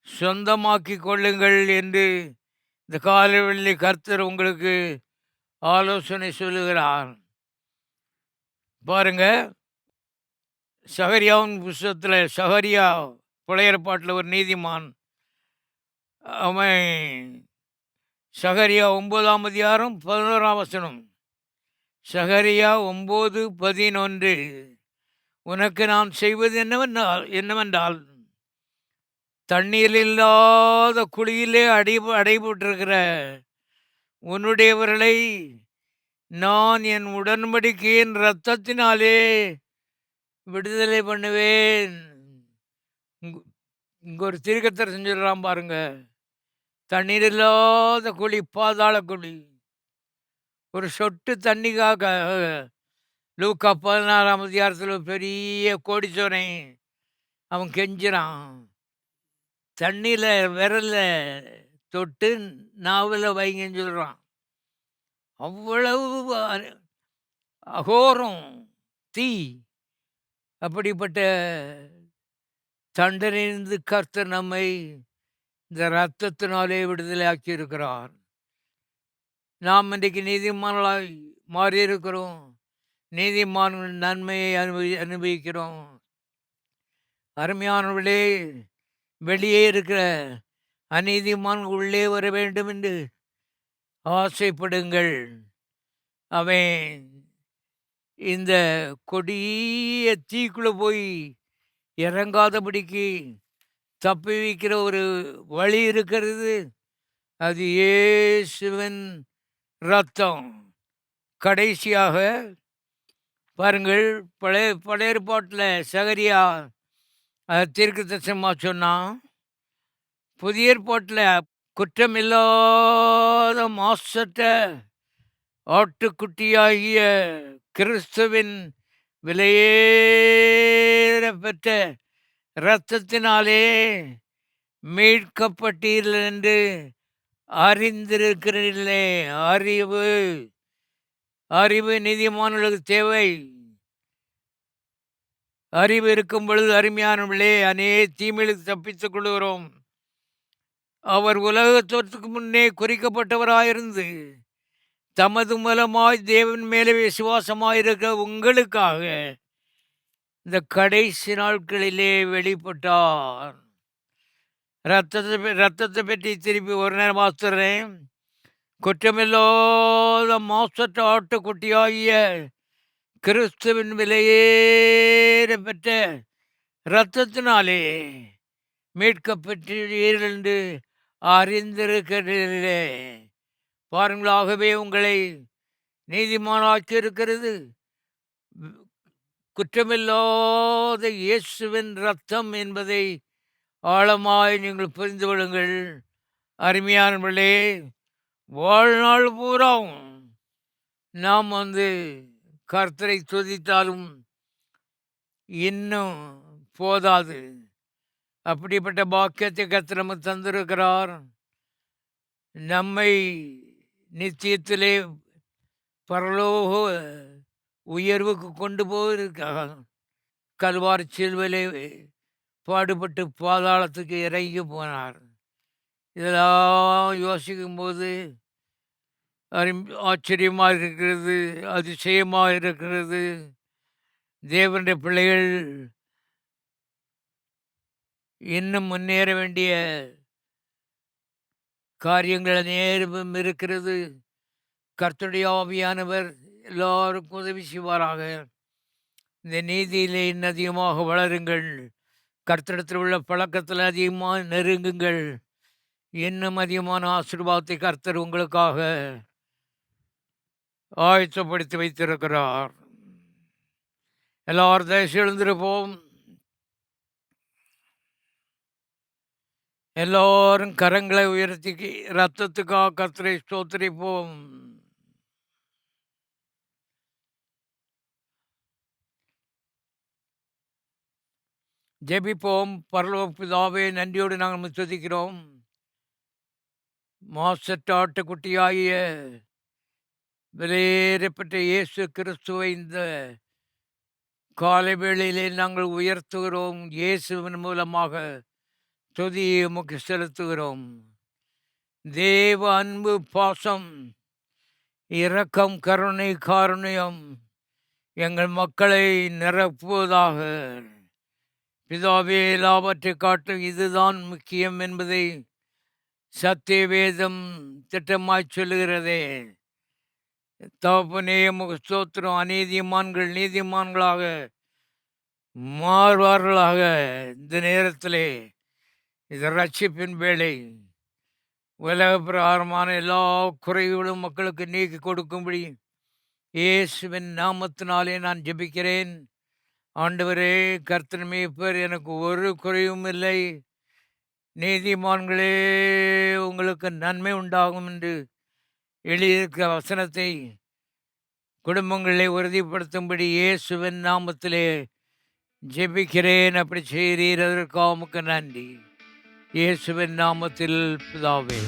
சொந்தமாக்கி கொள்ளுங்கள் என்று இந்த காலைவெள்ளி கர்த்தர் உங்களுக்கு ஆலோசனை சொல்லுகிறார். பாருங்க, சகரியாவின் புஸ்தகத்தில் சகரியா பழைய ஏற்பாட்டில் ஒரு நீதிமான். அவன் சகரியா 9ஆம் அதிகாரம் 11ஆம் வசனம். சகரியா 9:11. உனக்கு நான் செய்வது என்னவென்றால் தண்ணீர் இல்லாத குழியிலே அடைபட்டிருக்கிற உன்னுடையவர்களை நான் என் உடன்படிக்கையின் இரத்தத்தினாலே விடுதலை பண்ணுவேன். இங்கே ஒரு தீர்க்கதரிசனம் செஞ்சிடறான் பாருங்க. தண்ணீர் இல்லாத குழி, பாதாள குழி, ஒரு சொட்டு தண்ணிக்காக லூக்கா 16ஆம் அதிகாரத்தில் பெரிய கோடிச்சோனை அவன் கெஞ்சிறான். தண்ணியில் விரல தொட்டு நாவில் வைங்கன்னு சொல்கிறான். அவ்வளவு அகோரம் தீ. அப்படிப்பட்ட தண்டனையிலிருந்து கர்த்தர் நம்மை இந்த இரத்தத்தினாலே விடுதலை ஆக்கியிருக்கிறார். நாம் இன்றைக்கு நீதிமான்களாய் மாறியிருக்கிறோம். நீதிமான்கள் நன்மையை அனுபவிக்கிறோம். அருமையானவர்களே, வெளியே இருக்கிற அநீதிமான்கள் உள்ளே வர வேண்டும் என்று ஆசைப்படுங்கள். அவன் இந்த கொடிய தீக்குள்ளே போய் இறங்காதபடிக்கு தப்பி வைக்கிற ஒரு வழி இருக்கிறது. அது இயேசுவின் இரத்தம். கடைசியாக பாருங்கள், பழைய ஏற்பாட்டில் சகரியா தீர்க்கதரிசனமாக சொன்னான். புதிய ஏற்பாட்டில் குற்றமில்லாத மாசற்ற ஆட்டுக்குட்டியாகிய கிறிஸ்துவின் விலையேற பெற்ற இரத்தத்தினாலே மீட்கப்பட்டீர்கள் என்று அறிந்திருக்கிறீர்களே. அறிவு நீதிமான்களுக்கு தேவை. அறிவு இருக்கும் பொழுது அருமையானவர்களே, தீமைகளுக்கு தப்பித்துக் கொள்கிறோம். அவர் உலகத்திற்கு முன்னே குறிக்கப்பட்டவராயிருந்து தமது மூலமாய் தேவன் மேலே விசுவாசமாயிருக்க உங்களுக்காக இந்த கடைசி நாட்களிலே வெளிப்பட்டார். ரத்தத்தை பற்றி திருப்பி ஒரு நேரம் வாசிக்கிறேன். குற்றமில்லாத மாசற்ற ஆட்டுக்குட்டியாகிய கிறிஸ்துவின் விலையேற பெற்ற இரத்தத்தினாலே மீட்கப்பட்டீர்கள் என்று அறிந்திருக்கிறீர்களே. பாருங்களாகவே உங்களை நீதிமானாக்கி இருக்கிறது குற்றமில்லாத இயேசுவின் இரத்தம் என்பதை ஆழமாய் நீங்கள் புரிந்து கொள்ளுங்கள். அருமையானவர்களே, வாழ்நாள் பூராவும் நாம் கர்த்தரை துதித்தாலும் இன்னும் போதாது. அப்படிப்பட்ட பாக்கியத்தை கர்த்தர் நமக்கு தந்திருக்கிறார். நம்மை நித்தியத்திலே பரலோக உயர்வுக்கு கொண்டு போவதற்காக கல்வாரி சிலுவையிலே பாடுபட்டு பாதாளத்துக்கு இறங்கி போனார். இதெல்லாம் யோசிக்கும்போது ஆச்சரியமாக இருக்கிறது, அதிசயமாக இருக்கிறது. தேவனுடைய பிள்ளைகள் இன்னும் முன்னேற வேண்டிய காரியங்கள் நேரம் இருக்கிறது. கர்த்தருடைய ஆவியானவர் எல்லாருக்கும் உதவி செய்வாராக. இந்த நீதியிலே இன்னும் அதிகமாக வளருங்கள். கர்த்தரிடத்தில் உள்ள பழக்கத்தில் அதிகமாக நெருங்குங்கள். இன்னும் அதிகமான ஆசீர்வாதத்தை கர்த்தர் உங்களுக்காக ஆயத்தப்படுத்தி வைத்திருக்கிறார். எல்லாரும் தயவுசெய்து எழுந்திருப்போம். எல்லாரும் கரங்களை உயர்த்தி ரத்தத்துக்காக கர்த்தரை ஸ்தோத்திரிப்போம். ஜெபிப்போம். பரலோக பிதாவே, நன்றியோடு நாங்கள் துதிக்கிறோம். மாசற்ற ஆட்டுக்குட்டியாகிய விலையேறப்பட்ட இயேசு கிறிஸ்துவை இந்த காலை வேளையிலே நாங்கள் உயர்த்துகிறோம். இயேசுவின் மூலமாக துதியை உமக்கு செலுத்துகிறோம். தேவ அன்பு, பாசம், இரக்கம், கருணை, காருண்யம் எங்கள் மக்களை நிரப்புவதாக. பிதாவே, எல்லாவற்றை காட்டும் இதுதான் முக்கியம் என்பதை சத்திய வேதம் திட்டமாய் சொல்லுகிறதே. தகப்பனே, உமக்கு ஸ்தோத்திரம். அநீதிமான்கள் நீதிமான்களாக மாறுவார்களாக. இந்த நேரத்திலே இது ரட்சிப்பின் வேளை. உலக பிரகாரமான எல்லா குறைகளும் மக்களுக்கு நீக்கி கொடுக்கும்படி இயேசுவின் நாமத்தினாலே நான் ஜெபிக்கிறேன். ஆண்டவரே, கர்த்தர் மேய்ப்பர், எனக்கு ஒரு குறையும் இல்லை. நீதிமான்களே, உங்களுக்கு நன்மை உண்டாகும் என்று எழுதியிருக்கிற வசனத்தை குடும்பங்களை உறுதிப்படுத்தும்படி இயேசுவின் நாமத்திலே ஜெபிக்கிறேன். அப்படி செய்கிறீர், அதற்காக உமக்கு நன்றி. இயேசுவின் நாமத்தில் பிதாவே.